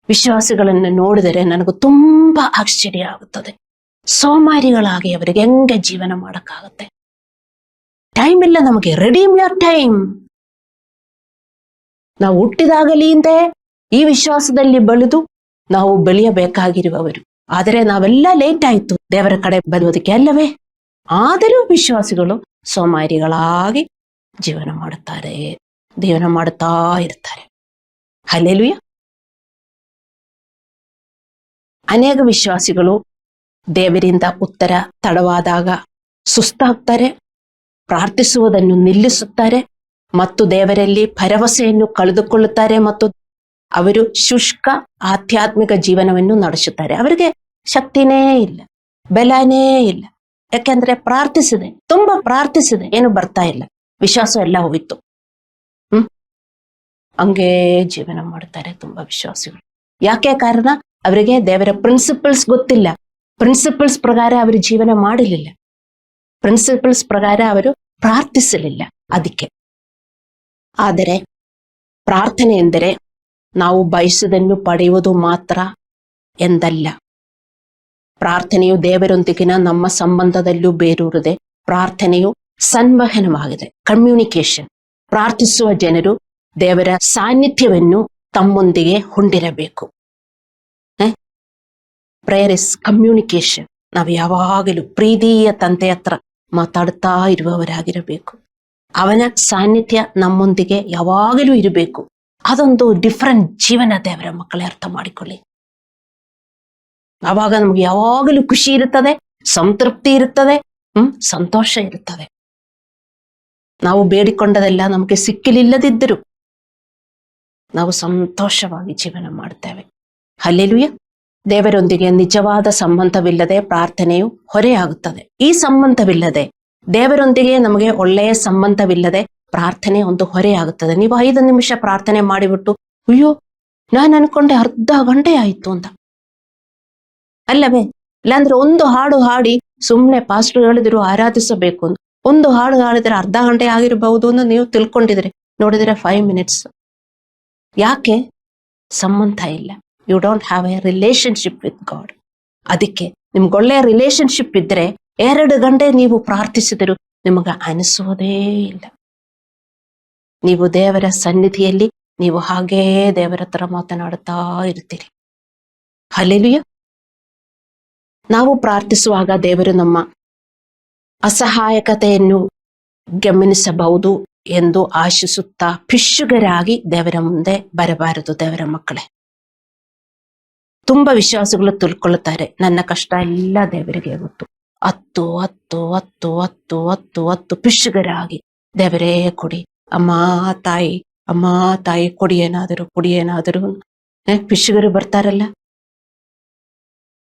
ವಿಶ್ವಾಸಿಗಳನ್ನು ನೋಡಿದರೆ ನನಗೂ ತುಂಬಾ ಆಶ್ಚರ್ಯ ಆಗುತ್ತದೆ. ಸೋಮಾರಿಗಳಾಗಿ ಅವರಿಗೆ ಹೆಂಗೆ ಜೀವನ ಮಾಡಕ್ಕಾಗತ್ತೆ? ಟೈಮ್ ಇಲ್ಲ ನಮಗೆ. Redeem your time. ನಾವು ಹುಟ್ಟಿದಾಗಲಿಂದೇ ಈ ವಿಶ್ವಾಸದಲ್ಲಿ ಬೆಳೆದು ನಾವು ಬೆಳೆಯಬೇಕಾಗಿರುವವರು. ಆದರೆ ನಾವೆಲ್ಲ ಲೇಟ್ ಆಯ್ತು ದೇವರ ಕಡೆ ಬರುವುದಕ್ಕೆ, ಅಲ್ಲವೇ? ಆದರೂ ವಿಶ್ವಾಸಿಗಳು ಸೋಮಾರಿಗಳಾಗಿ ಜೀವನ ಮಾಡುತ್ತಾರೆ, ಜೀವನ ಮಾಡುತ್ತಾ ಇರ್ತಾರೆ. ಹಲ್ಲೆಲೂಯ. ಅನೇಕ ವಿಶ್ವಾಸಿಗಳು ದೇವರಿಂದ ಉತ್ತರ ತಡವಾದಾಗ ಸುಸ್ತಾಗ್ತಾರೆ, ಪ್ರಾರ್ಥಿಸುವುದನ್ನು ನಿಲ್ಲಿಸುತ್ತಾರೆ ಮತ್ತು ದೇವರಲ್ಲಿ ಭರವಸೆಯನ್ನು ಕಳೆದುಕೊಳ್ಳುತ್ತಾರೆ ಮತ್ತು ಅವರು ಶುಷ್ಕ ಆಧ್ಯಾತ್ಮಿಕ ಜೀವನವನ್ನು ನಡೆಸುತ್ತಾರೆ. ಅವರಿಗೆ ಶಕ್ತಿನೇ ಇಲ್ಲ, ಬಲನೇ ಇಲ್ಲ. ಯಾಕೆಂದ್ರೆ ಪ್ರಾರ್ಥಿಸಿದೆ, ತುಂಬಾ ಪ್ರಾರ್ಥಿಸಿದೆ, ಏನು ಬರ್ತಾ ಇಲ್ಲ, ವಿಶ್ವಾಸ ಎಲ್ಲ ಹೋಗಿತ್ತು. ಹಂಗೇ ಜೀವನ ಮಾಡ್ತಾರೆ ತುಂಬಾ ವಿಶ್ವಾಸಿಗಳು. ಯಾಕೆ ಕಾರಣ? ಅವರಿಗೆ ದೇವರ ಪ್ರಿನ್ಸಿಪಲ್ಸ್ ಗೊತ್ತಿಲ್ಲ. ಪ್ರಿನ್ಸಿಪಲ್ಸ್ ಪ್ರಕಾರ ಅವರು ಜೀವನ ಮಾಡಲಿಲ್ಲ, ಪ್ರಿನ್ಸಿಪಲ್ಸ್ ಪ್ರಕಾರ ಅವರು ಪ್ರಾರ್ಥಿಸಲಿಲ್ಲ. ಅದಕ್ಕೆ. ಆದರೆ ಪ್ರಾರ್ಥನೆ ಎಂದರೆ ನಾವು ಬಯಸುವುದನ್ನು ಪಡೆಯುವುದು ಮಾತ್ರ ಎಂದಲ್ಲ. ಪ್ರಾರ್ಥನೆಯು ದೇವರೊಂದಿಗಿನ ನಮ್ಮ ಸಂಬಂಧದಲ್ಲೂ ಬೇರೂರಿದೆ. ಪ್ರಾರ್ಥನೆಯು ಸಂವಹನವಾಗಿದೆ, ಕಮ್ಯುನಿಕೇಶನ್. ಪ್ರಾರ್ಥಿಸುವ ಜನರು ದೇವರ ಸಾನ್ನಿಧ್ಯವನ್ನು ತಮ್ಮೊಂದಿಗೆ ಹೊಂದಿರಬೇಕು. Prayer is communication. ನಾವು ಯಾವಾಗಲೂ ಪ್ರೀತಿಯ ತಂದೆ ಹತ್ರ ಮಾತಾಡುತ್ತಾ ಇರುವವರಾಗಿರಬೇಕು. ಅವನ ಸಾನ್ನಿಧ್ಯ ನಮ್ಮೊಂದಿಗೆ ಯಾವಾಗಲೂ ಇರಬೇಕು. ಅದೊಂದು ಡಿಫರೆಂಟ್ ಜೀವನ. ದೇವರ ಮಕ್ಕಳೇ ಅರ್ಥ ಮಾಡಿಕೊಳ್ಳಿ. ಆವಾಗ ನಮ್ಗೆ ಯಾವಾಗಲೂ ಖುಷಿ ಇರುತ್ತದೆ, ಸಂತೃಪ್ತಿ ಇರುತ್ತದೆ, ಸಂತೋಷ ಇರುತ್ತದೆ. ನಾವು ಬೇಡಿಕೊಂಡದೆಲ್ಲ ನಮಗೆ ಸಿಕ್ಕಿಲಿಲ್ಲದಿದ್ದರೂ ನಾವು ಸಂತೋಷವಾಗಿ ಜೀವನ ಮಾಡ್ತೇವೆ. ಹಲ್ಲೆಲೂಯ. ದೇವರೊಂದಿಗೆ ನಿಜವಾದ ಸಂಬಂಧವಿಲ್ಲದೆ ಪ್ರಾರ್ಥನೆಯು ಹೊರೆಯಾಗುತ್ತದೆ. ಈ ಸಂಬಂಧವಿಲ್ಲದೆ, ದೇವರೊಂದಿಗೆ ನಮಗೆ ಒಳ್ಳೆಯ ಸಂಬಂಧವಿಲ್ಲದೆ ಪ್ರಾರ್ಥನೆ ಒಂದು ಹೊರೆಯಾಗುತ್ತದೆ. ನೀವು 5 ನಿಮಿಷ ಪ್ರಾರ್ಥನೆ ಮಾಡಿಬಿಟ್ಟು, ಅಯ್ಯೋ ನಾನು ಅನ್ಕೊಂಡೆ ಅರ್ಧ ಗಂಟೆ ಆಯ್ತು ಅಂತ, ಅಲ್ಲವೇ? ಇಲ್ಲಾಂದ್ರೆ ಒಂದು ಹಾಡು ಹಾಡಿ ಸುಮ್ಮನೆ ಪಾಸ್ಟರ್ ಹೇಳಿದ್ರು ಆರಾಧಿಸಬೇಕು ಅಂತ ಒಂದು ಹಾಡು ಹಾಡಿದ್ರೆ ಅರ್ಧ ಗಂಟೆ ಆಗಿರಬಹುದು ಅಂತ ನೀವು ತಿಳ್ಕೊಂಡಿದ್ರೆ, ನೋಡಿದ್ರೆ 5 ಮಿನಿಟ್ಸ್. ಯಾಕೆ? ಸಂಬಂಧ ಇಲ್ಲ. You don't have a relationship with God. ಅದಕ್ಕೆ ನಿಮ್ಗೆ ಒಳ್ಳೆಯ ರಿಲೇಶನ್ಶಿಪ್ ಇದ್ರೆ 2 ಗಂಟೆ ನೀವು ಪ್ರಾರ್ಥಿಸಿದರೂ ನಿಮಗ ಅನಿಸುವುದೇ ಇಲ್ಲ. ನೀವು ದೇವರ ಸನ್ನಿಧಿಯಲ್ಲಿ ನೀವು ಹಾಗೇ ದೇವರ ಹತ್ರ ಮಾತನಾಡುತ್ತಾ ಇರ್ತೀರಿ. ಹಲ್ಲೆಲೂಯ. ನಾವು ಪ್ರಾರ್ಥಿಸುವಾಗ ದೇವರು ನಮ್ಮ ಅಸಹಾಯಕತೆಯನ್ನು ಗಮನಿಸಬಹುದು. ಎಂದು ಆಶಿಸುತ್ತಾ ಪಿಶುಗರಾಗಿ ದೇವರ ಮುಂದೆ ಬರಬಾರದು. ದೇವರ ಮಕ್ಕಳೇ, ತುಂಬಾ ವಿಶ್ವಾಸಗಳು ತಿಳ್ಕೊಳ್ಳುತ್ತಾರೆ, ನನ್ನ ಕಷ್ಟ ಎಲ್ಲ ದೇವರಿಗೆ ಗೊತ್ತು. ಹತ್ತು ಹತ್ತು ಹತ್ತು ಹತ್ತು ಹತ್ತು ಹತ್ತು ಪಿಶುಗರಾಗಿ ದೇವರೇ ಕೊಡಿ, ಅಮ್ಮ ತಾಯಿ ಕೊಡಿ ಏನಾದರೂ ಪಿಶುಗರು ಬರ್ತಾರಲ್ಲ,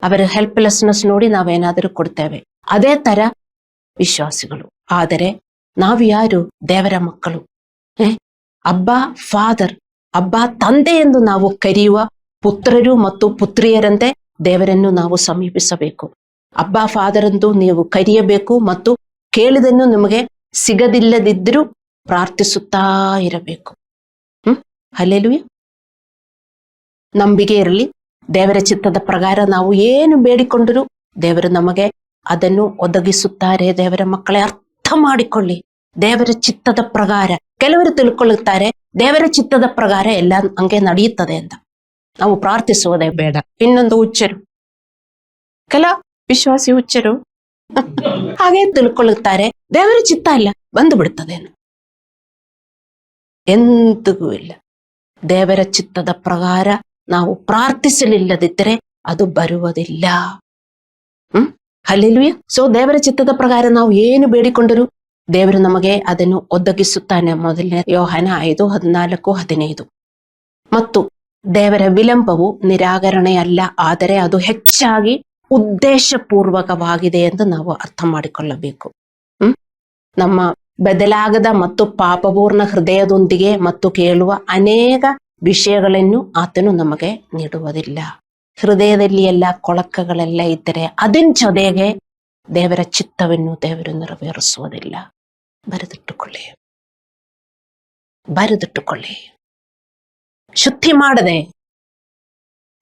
ಅವರ ಹೆಲ್ಪ್ಲೆಸ್ನೆಸ್ ನೋಡಿ ನಾವೇನಾದರೂ ಕೊಡ್ತೇವೆ. ಅದೇ ತರ ವಿಶ್ವಾಸಿಗಳು. ಆದರೆ ನಾವು ಯಾರು? ದೇವರ ಮಕ್ಕಳು. ಅಬ್ಬಾ ಫಾದರ್, ಅಬ್ಬಾ ತಂದೆ ಎಂದು ನಾವು ಕರೆಯುವ ಪುತ್ರರು ಮತ್ತು ಪುತ್ರಿಯರಂತೆ ದೇವರನ್ನು ನಾವು ಸಮೀಪಿಸಬೇಕು. ಅಬ್ಬಾ ಫಾದರ್ ಎಂದು ನೀವು ಕರೆಯಬೇಕು ಮತ್ತು ಕೇಳಿದನ್ನು ನಿಮಗೆ ಸಿಗದಿಲ್ಲದಿದ್ದರೂ ಪ್ರಾರ್ಥಿಸುತ್ತಾ ಇರಬೇಕು. ಹಲ್ಲೆಲೂಯಾ. ನಂಬಿಕೆ ಇರಲಿ. ದೇವರ ಚಿತ್ತದ ಪ್ರಕಾರ ನಾವು ಏನು ಬೇಡಿಕೊಂಡರೂ ದೇವರು ನಮಗೆ ಅದನ್ನು ಒದಗಿಸುತ್ತಾರೆ. ದೇವರ ಮಕ್ಕಳೇ, ಅರ್ಥ ಮಾಡಿಕೊಳ್ಳಿ. ದೇವರ ಚಿತ್ತದ ಪ್ರಕಾರ ಕೆಲವರು ತಿಳ್ಕೊಳ್ಳುತ್ತಾರೆ, ದೇವರ ಚಿತ್ತದ ಪ್ರಕಾರ ಎಲ್ಲ ಹಂಗೆ ನಡೆಯುತ್ತದೆ ಅಂತ. ನಾವು ಪ್ರಾರ್ಥಿಸುವುದೇ ಬೇಡ. ಇನ್ನೊಂದು ಹುಚ್ಚರು, ಕೆಲ ವಿಶ್ವಾಸಿ ಹುಚ್ಚರು ಹಾಗೆ ತಿಳ್ಕೊಳ್ಳುತ್ತಾರೆ, ದೇವರ ಚಿತ್ತ ಇಲ್ಲ, ಬಂದು ಬಿಡ್ತದೇನು. ಎಂದಿಗೂ ಇಲ್ಲ. ದೇವರ ಚಿತ್ತದ ಪ್ರಕಾರ ನಾವು ಪ್ರಾರ್ಥಿಸಲಿಲ್ಲದಿದ್ದರೆ ಅದು ಬರುವುದಿಲ್ಲ. ಹಲ್ಲೆಲೂಯಾ. ಸೊ ದೇವರ ಚಿತ್ತದ ಪ್ರಕಾರ ನಾವು ಏನು ಬೇಡಿಕೊಂಡರೂ ದೇವರು ನಮಗೆ ಅದನ್ನು ಒದಗಿಸುತ್ತಾನೆ. ಮೊದಲನೇ ಯೋಹಾನ 5:14-15. ಮತ್ತು ದೇವರ ವಿಳಂಬವು ನಿರಾಕರಣೆಯಲ್ಲ, ಆದರೆ ಅದು ಹೆಚ್ಚಾಗಿ ಉದ್ದೇಶಪೂರ್ವಕವಾಗಿದೆ ಎಂದು ನಾವು ಅರ್ಥ ಮಾಡಿಕೊಳ್ಳಬೇಕು. ನಮ್ಮ ಬದಲಾಗದ ಮತ್ತು ಪಾಪಪೂರ್ಣ ಹೃದಯದೊಂದಿಗೆ ಮತ್ತು ಕೇಳುವ ಅನೇಕ ವಿಷಯಗಳನ್ನು ಆತನು ನಮಗೆ ನೀಡುವುದಿಲ್ಲ. ಹೃದಯದಲ್ಲಿ ಎಲ್ಲ ಕೊಳಕಗಳೆಲ್ಲ ಇದ್ದರೆ ಅದನ್ ಜೊತೆಗೆ ದೇವರ ಚಿತ್ತವನ್ನು ದೇವರು ನೆರವೇರಿಸುವುದಿಲ್ಲ. ಬರೆದಿಟ್ಟುಕೊಳ್ಳಿ. ಶುದ್ಧಿ ಮಾಡದೆ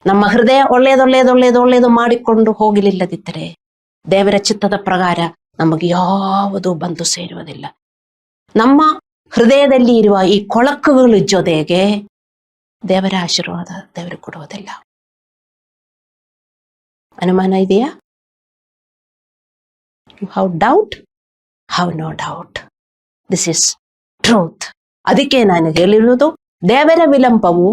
ನಮ್ಮ ಹೃದಯ ಒಳ್ಳೆಯದು ಮಾಡಿಕೊಂಡು ಹೋಗಲಿಲ್ಲದಿದ್ದರೆ ದೇವರ ಚಿತ್ತದ ಪ್ರಕಾರ ನಮಗೆ ಯಾವುದು ಬಂದು ಸೇರುವುದಿಲ್ಲ. ನಮ್ಮ ಹೃದಯದಲ್ಲಿ ಇರುವ ಈ ಕೊಳಕುಗಳ ಜೊತೆಗೆ ದೇವರ ಆಶೀರ್ವಾದ ದೇವರು ಕೊಡುವುದಿಲ್ಲ. ಅನುಮಾನ ಇದೆಯಾ? You have doubt? Have no doubt. This is truth. ಅದಕ್ಕೆ ನಾನು ಹೇಳಿರುವುದು, ದೇವರ ವಿಳಂಬವು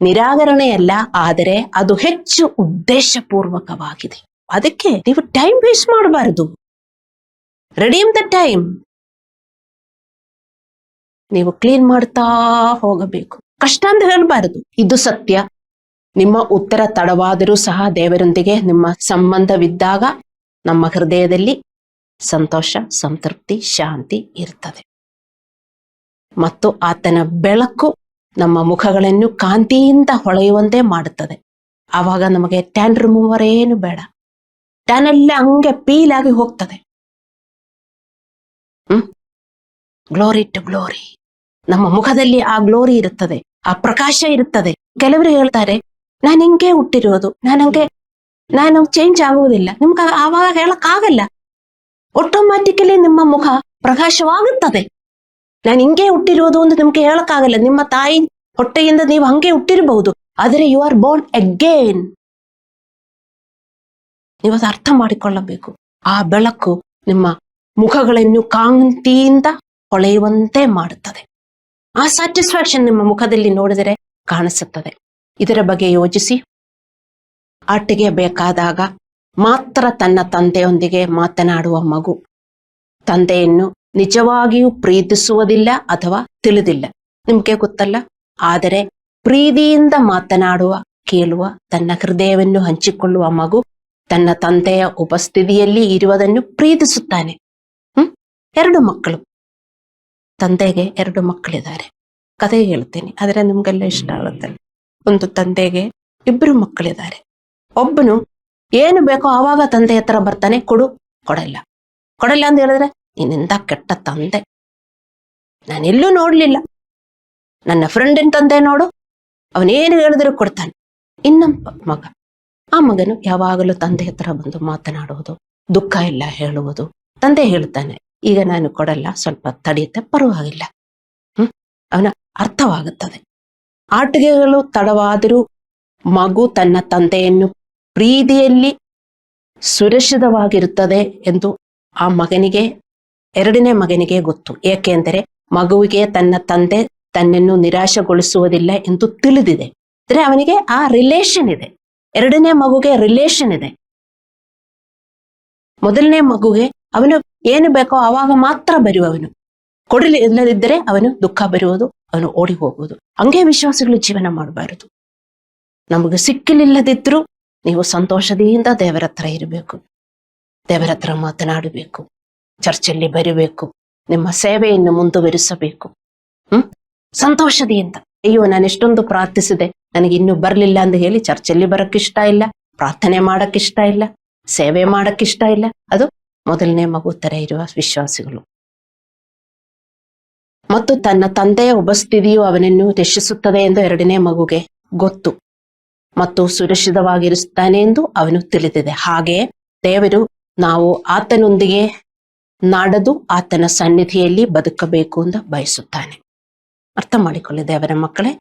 ನಿರಾಕರಣೆಯಲ್ಲ, ಆದರೆ ಅದು ಹೆಚ್ಚು ಉದ್ದೇಶಪೂರ್ವಕವಾಗಿದೆ. ಅದಕ್ಕೆ ನೀವು ಟೈಮ್ ವೇಸ್ಟ್ ಮಾಡಬಾರದು. Redeem the time. ನೀವು ಕ್ಲೀನ್ ಮಾಡ್ತಾ ಹೋಗಬೇಕು. ಕಷ್ಟ ಅಂತ ಹೇಳಬಾರದು. ಇದು ಸತ್ಯ. ನಿಮ್ಮ ಉತ್ತರ ತಡವಾದರೂ ಸಹ ದೇವರೊಂದಿಗೆ ನಿಮ್ಮ ಸಂಬಂಧವಿದ್ದಾಗ ನಮ್ಮ ಹೃದಯದಲ್ಲಿ ಸಂತೋಷ, ಸಂತೃಪ್ತಿ, ಶಾಂತಿ ಇರ್ತದೆ. ಮತ್ತು ಆತನ ಬೆಳಕು ನಮ್ಮ ಮುಖಗಳನ್ನು ಕಾಂತಿಯಿಂದ ಹೊಳೆಯುವಂತೆ ಮಾಡುತ್ತದೆ. ಆವಾಗ ನಮಗೆ ಟ್ಯಾನ್ ರಿಮೂವರ್ ಏನು ಬೇಡ. ಟ್ಯಾನ್ ಎಲ್ಲ ಹಂಗೆ ಪೀಲ್ ಆಗಿ ಹೋಗ್ತದೆ. Glory to glory. ನಮ್ಮ ಮುಖದಲ್ಲಿ ಆ ಗ್ಲೋರಿ ಇರುತ್ತದೆ, ಆ ಪ್ರಕಾಶ ಇರುತ್ತದೆ. ಕೆಲವರು ಹೇಳ್ತಾರೆ, ನಾನು ಹಿಂಗೆ ಹುಟ್ಟಿರೋದು, ನಾನು ಚೇಂಜ್ ಆಗುವುದಿಲ್ಲ. ನಿಮ್ಗೆ ಆವಾಗ ಹೇಳಕ್ಕಾಗಲ್ಲ. ಆಟೋಮ್ಯಾಟಿಕಲಿ ನಿಮ್ಮ ಮುಖ ಪ್ರಕಾಶವಾಗುತ್ತದೆ. ನಾನು ಹಿಂಗೆ ಹುಟ್ಟಿರೋದು ಅಂತ ನಿಮ್ಗೆ ಹೇಳಕ್ಕಾಗಲ್ಲ. ನಿಮ್ಮ ತಾಯಿ ಹೊಟ್ಟೆಯಿಂದ ನೀವು ಹಂಗೆ ಹುಟ್ಟಿರಬಹುದು, ಆದರೆ ಯು ಆರ್ ಬೋರ್ನ್ ಅಗೇನ್. ನೀವು ಅದು ಅರ್ಥ ಮಾಡಿಕೊಳ್ಳಬೇಕು. ಆ ಬೆಳಕು ನಿಮ್ಮ ಮುಖಗಳನ್ನು ಕಾಂತಿಯಿಂದ ಹೊಳೆಯುವಂತೆ ಮಾಡುತ್ತದೆ. ಆ ಸ್ಯಾಟಿಸ್ಫ್ಯಾಕ್ಷನ್ ನಿಮ್ಮ ಮುಖದಲ್ಲಿ ನೋಡಿದರೆ ಕಾಣಿಸುತ್ತದೆ. ಇದರ ಬಗ್ಗೆ ಯೋಚಿಸಿ. ಆಟಿಗೆ ಬೇಕಾದಾಗ ಮಾತ್ರ ತನ್ನ ತಂದೆಯೊಂದಿಗೆ ಮಾತನಾಡುವ ಮಗು ತಂದೆಯನ್ನು ನಿಜವಾಗಿಯೂ ಪ್ರೀತಿಸುವುದಿಲ್ಲ ಅಥವಾ ತಿಳಿದಿಲ್ಲ. ನಿಮ್ಗೆ ಗೊತ್ತಲ್ಲ. ಆದರೆ ಪ್ರೀತಿಯಿಂದ ಮಾತನಾಡುವ, ಕೇಳುವ, ತನ್ನ ಹೃದಯವನ್ನು ಹಂಚಿಕೊಳ್ಳುವ ಮಗು ತನ್ನ ತಂದೆಯ ಉಪಸ್ಥಿತಿಯಲ್ಲಿ ಇರುವುದನ್ನು ಪ್ರೀತಿಸುತ್ತಾನೆ. 2 ಮಕ್ಕಳು. ತಂದೆಗೆ 2 ಮಕ್ಕಳಿದ್ದಾರೆ. ಕಥೆ ಹೇಳ್ತೀನಿ, ಆದರೆ ನಿಮ್ಗೆಲ್ಲ ಇಷ್ಟ ಆಗುತ್ತೆ. ಒಂದು ತಂದೆಗೆ 2 ಮಕ್ಕಳಿದ್ದಾರೆ. ಒಬ್ಬನು ಏನು ಬೇಕೋ ಆವಾಗ ತಂದೆ ಹತ್ರ ಬರ್ತಾನೆ, ಕೊಡಲ್ಲ ಅಂತ ಹೇಳಿದ್ರೆ, ನಿನ್ನಿಂದ ಕೆಟ್ಟ ತಂದೆ, ನಾನೆಲ್ಲೂ ನೋಡ್ಲಿಲ್ಲ. ನನ್ನ ಫ್ರೆಂಡಿನ ತಂದೆ ನೋಡು, ಅವನೇನು ಹೇಳಿದ್ರು ಕೊಡ್ತಾನೆ. ಇನ್ನೊಬ್ಬ ಮಗ, ಆ ಮಗನು ಯಾವಾಗಲೂ ತಂದೆ ಹತ್ರ ಬಂದು ಮಾತನಾಡುವುದು, ದುಃಖ ಎಲ್ಲ ಹೇಳುವುದು. ತಂದೆ ಹೇಳ್ತಾನೆ, ಈಗ ನಾನು ಕೊಡಲ್ಲ, ಸ್ವಲ್ಪ ತಡೆಯುತ್ತೆ, ಪರವಾಗಿಲ್ಲ. ಅವನ ಅರ್ಥವಾಗುತ್ತದೆ. ಆಟಿಕೆಗಳು ತಡವಾದರೂ ಮಗು ತನ್ನ ತಂದೆಯನ್ನು ಪ್ರೀತಿಯಲ್ಲಿ ಸುರಕ್ಷಿತವಾಗಿರುತ್ತದೆ ಎಂದು ಆ ಮಗನಿಗೆ, 2ನೇ ಮಗನಿಗೆ ಗೊತ್ತು. ಏಕೆಂದರೆ ಮಗುವಿಗೆ ತನ್ನ ತಂದೆ ತನ್ನನ್ನು ನಿರಾಶೆಗೊಳಿಸುವುದಿಲ್ಲ ಎಂದು ತಿಳಿದಿದೆ. ಅಂದ್ರೆ ಅವನಿಗೆ ಆ ರಿಲೇಷನ್ ಇದೆ. ಎರಡನೇ ಮಗುಗೆ ರಿಲೇಷನ್ ಇದೆ. ಮೊದಲನೇ ಮಗುಗೆ ಅವನು ಏನು ಬೇಕೋ ಆವಾಗ ಮಾತ್ರ ಬರುವವನು. ಕೊಡಲಿಲ್ಲದಿದ್ದರೆ ಅವನು ದುಃಖ ಬರುವುದು, ಅವನು ಓಡಿ ಹೋಗುವುದು. ಹಂಗೆ ವಿಶ್ವಾಸಿಗಳು ಜೀವನ ಮಾಡಬಾರದು. ನಮಗೆ ಸಿಕ್ಕಿಲಿಲ್ಲದಿದ್ರು ನೀವು ಸಂತೋಷದಿಂದ ದೇವರ ಹತ್ರ ಇರಬೇಕು, ದೇವರ ಹತ್ರ ಮಾತನಾಡಬೇಕು, ಚರ್ಚಲ್ಲಿ ಬರಬೇಕು, ನಿಮ್ಮ ಸೇವೆಯನ್ನು ಮುಂದುವರಿಸಬೇಕು. ಸಂತೋಷದಿಂದ. ಅಯ್ಯೋ, ನಾನು ಎಷ್ಟೊಂದು ಪ್ರಾರ್ಥಿಸಿದೆ, ನನಗೆ ಇನ್ನೂ ಬರ್ಲಿಲ್ಲ ಅಂತ ಹೇಳಿ ಚರ್ಚಲ್ಲಿ ಬರಕ್ಕಿಷ್ಟ ಇಲ್ಲ, ಪ್ರಾರ್ಥನೆ ಮಾಡಕ್ಕಿಷ್ಟ ಇಲ್ಲ, ಸೇವೆ ಮಾಡಕ್ಕಿಷ್ಟ ಇಲ್ಲ. ಅದು ಮೊದಲನೇ ಮಗು ತರ ಇರುವ ವಿಶ್ವಾಸಿಗಳು. ಮತ್ತು ತನ್ನ ತಂದೆಯ ಉಪಸ್ಥಿತಿಯು ಅವನನ್ನು ರಕ್ಷಿಸುತ್ತದೆ ಎಂದು ಎರಡನೇ ಮಗುಗೆ ಗೊತ್ತು ಮತ್ತು ಸುರಕ್ಷಿತವಾಗಿರಿಸುತ್ತಾನೆ ಎಂದು ಅವನು ತಿಳಿದಿದೆ. ಹಾಗೆ ದೇವರು ನಾವು ಆತನೊಂದಿಗೆ ನಡೆದು ಆತನ ಸನ್ನಿಧಿಯಲ್ಲಿ ಬದುಕಬೇಕು ಅಂತ ಬಯಸುತ್ತಾನೆ. ಅರ್ಥ ಮಾಡಿಕೊಳ್ಳಿ ದೇವರ ಮಕ್ಕಳೇ.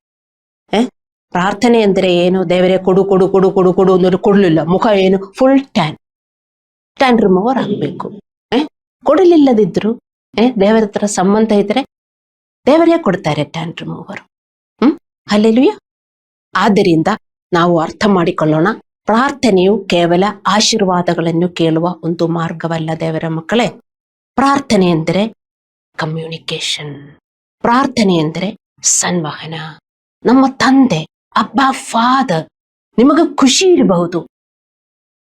ಪ್ರಾರ್ಥನೆ ಅಂದರೆ ಏನು? ದೇವರೇ ಕೊಡು ಕೊಡು ಕೊಡು ಕೊಡು ಕೊಡು ಅನ್ನೋದು ಕೊಡ್ಲಿಲ್ಲ, ಮುಖ ಏನು ಫುಲ್ ಟ್ಯಾನ್ ರಿಮೂವರ್ ಆಗ್ಬೇಕು. ಕೊಡಲಿಲ್ಲದಿದ್ರು ದೇವರ ಹತ್ರ ಸಂಬಂಧ ಇದ್ರೆ ದೇವರೇ ಕೊಡ್ತಾರೆ ಟ್ಯಾನ್ ರಿಮೂವರ್. ಹಲ್ಲೆಲೂಯ. ಆದ್ದರಿಂದ ನಾವು ಅರ್ಥ ಮಾಡಿಕೊಳ್ಳೋಣ, ಪ್ರಾರ್ಥನೆಯು ಕೇವಲ ಆಶೀರ್ವಾದಗಳನ್ನು ಕೇಳುವ ಒಂದು ಮಾರ್ಗವಲ್ಲ ದೇವರ ಮಕ್ಕಳೇ. ಪ್ರಾರ್ಥನೆ ಎಂದರೆ ಕಮ್ಯುನಿಕೇಶನ್. ಪ್ರಾರ್ಥನೆ ಎಂದರೆ ಸಂವಹನ. ನಮ್ಮ ತಂದೆ, ಅಬ್ಬಾ ಫಾದರ್, ನಿಮಗೆ ಖುಷಿ ಇರಬಹುದು,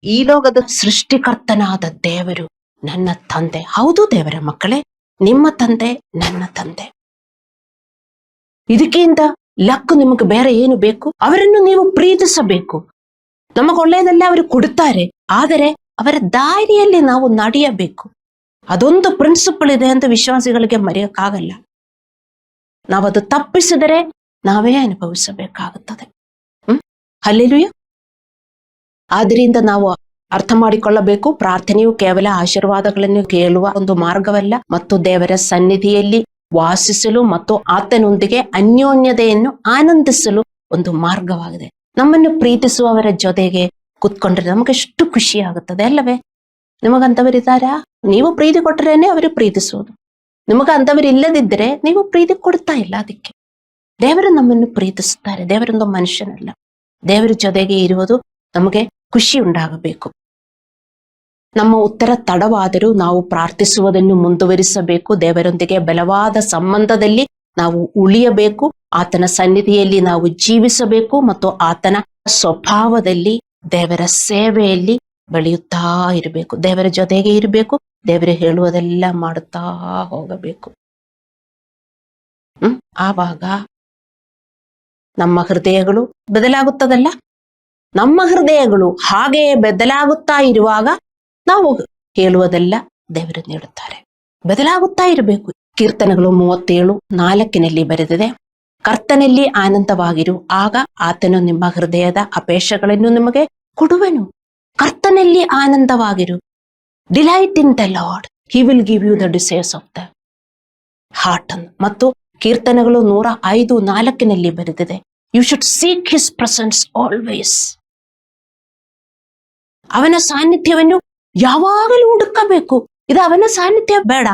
ಈ ಲೋಕದ ಸೃಷ್ಟಿಕರ್ತನಾದ ದೇವರು ನನ್ನ ತಂದೆ. ಹೌದು ದೇವರ ಮಕ್ಕಳೇ, ನಿಮ್ಮ ತಂದೆ ನನ್ನ ತಂದೆ. ಇದಕ್ಕಿಂತ ಲಕ್ಕು ನಿಮಗೆ ಬೇರೆ ಏನು ಬೇಕು? ಅವರನ್ನು ನೀವು ಪ್ರೀತಿಸಬೇಕು. ನಮಗೆ ಒಳ್ಳೆಯದಲ್ಲೇ ಅವರು ಕೊಡುತ್ತಾರೆ, ಆದರೆ ಅವರ ದಾರಿಯಲ್ಲಿ ನಾವು ನಡೆಯಬೇಕು. ಅದೊಂದು ಪ್ರಿನ್ಸಿಪಲ್ ಇದೆ ಅಂತ ವಿಶ್ವಾಸಿಗಳಿಗೆ ಮರೆಯಕ್ಕಾಗಲ್ಲ. ನಾವದು ತಪ್ಪಿಸಿದರೆ ನಾವೇ ಅನುಭವಿಸಬೇಕಾಗುತ್ತದೆ. ಹಲ್ಲೆಲೂಯ. ಆದ್ದರಿಂದ ನಾವು ಅರ್ಥ ಮಾಡಿಕೊಳ್ಳಬೇಕು, ಪ್ರಾರ್ಥನೆಯು ಕೇವಲ ಆಶೀರ್ವಾದಗಳನ್ನು ಕೇಳುವ ಒಂದು ಮಾರ್ಗವಲ್ಲ, ಮತ್ತು ದೇವರ ಸನ್ನಿಧಿಯಲ್ಲಿ ವಾಸಿಸಲು ಮತ್ತು ಆತನೊಂದಿಗೆ ಅನ್ಯೋನ್ಯತೆಯನ್ನು ಆನಂದಿಸಲು ಒಂದು ಮಾರ್ಗವಾಗಿದೆ. ನಮ್ಮನ್ನು ಪ್ರೀತಿಸುವವರ ಜೊತೆಗೆ ಕೂತ್ಕೊಂಡ್ರೆ ನಮಗೆಷ್ಟು ಖುಷಿ ಆಗುತ್ತದೆ ಅಲ್ಲವೇ? ನಿಮಗಂತವರಿದ್ದಾರಾ? ನೀವು ಪ್ರೀತಿ ಕೊಟ್ಟರೇನೆ ಅವರು ಪ್ರೀತಿಸುವುದು. ನಿಮಗೆ ಅಂತವರು ಇಲ್ಲದಿದ್ದರೆ ನೀವು ಪ್ರೀತಿ ಕೊಡ್ತಾ ಇಲ್ಲ. ಅದಕ್ಕೆ ದೇವರು ನಮ್ಮನ್ನು ಪ್ರೀತಿಸುತ್ತಾರೆ. ದೇವರೊಂದು ಮನುಷ್ಯನಲ್ಲ. ದೇವರ ಜೊತೆಗೆ ಇರುವುದು ನಮಗೆ ಖುಷಿ ಉಂಟಾಗಬೇಕು. ನಮ್ಮ ಉತ್ತರ ತಡವಾದರೂ ನಾವು ಪ್ರಾರ್ಥಿಸುವುದನ್ನು ಮುಂದುವರಿಸಬೇಕು. ದೇವರೊಂದಿಗೆ ಬಲವಾದ ಸಂಬಂಧದಲ್ಲಿ ನಾವು ಉಳಿಯಬೇಕು. ಆತನ ಸನ್ನಿಧಿಯಲ್ಲಿ ನಾವು ಜೀವಿಸಬೇಕು ಮತ್ತು ಆತನ ಸ್ವಭಾವದಲ್ಲಿ, ದೇವರ ಸೇವೆಯಲ್ಲಿ ಬೆಳೆಯುತ್ತಾ ಇರಬೇಕು. ದೇವರ ಜೊತೆಗೆ ಇರಬೇಕು. ದೇವರು ಹೇಳುವುದೆಲ್ಲ ಮಾಡುತ್ತಾ ಹೋಗಬೇಕು. ಆವಾಗ ನಮ್ಮ ಹೃದಯಗಳು ಬದಲಾಗುತ್ತದಲ್ಲ. ನಮ್ಮ ಹೃದಯಗಳು ಹಾಗೆಯೇ ಬದಲಾಗುತ್ತಾ ಇರುವಾಗ ನಾವು ಹೇಳುವುದೆಲ್ಲ ದೇವರು ನೀಡುತ್ತಾರೆ. ಬದಲಾಗುತ್ತಾ ಇರಬೇಕು. ಕೀರ್ತನೆಗಳು 37:4 ಬರೆದಿದೆ, ಕರ್ತನಲ್ಲಿ ಆನಂದವಾಗಿರು, ಆಗ ಆತನು ನಿಮ್ಮ ಹೃದಯದ ಅಪೇಕ್ಷೆಗಳನ್ನು ನಿಮಗೆ ಕೊಡುವನು. ಕರ್ತನಲ್ಲಿ ಆನಂದವಾಗಿರು. Delight in the lord, he will give you the desires of the heart. ಮತ್ತು ಕೀರ್ತನೆಗಳು 105:4 ಬರೆದಿದೆ, you should seek his presence always. ಅವನ ಸಾನ್ನಿಧ್ಯವನ್ನು ಯಾವಾಗಲೂ ಹುಡುಕಬೇಕು. ಇದು ಅವನ ಸಾನ್ನಿಧ್ಯ ಬೇಡ,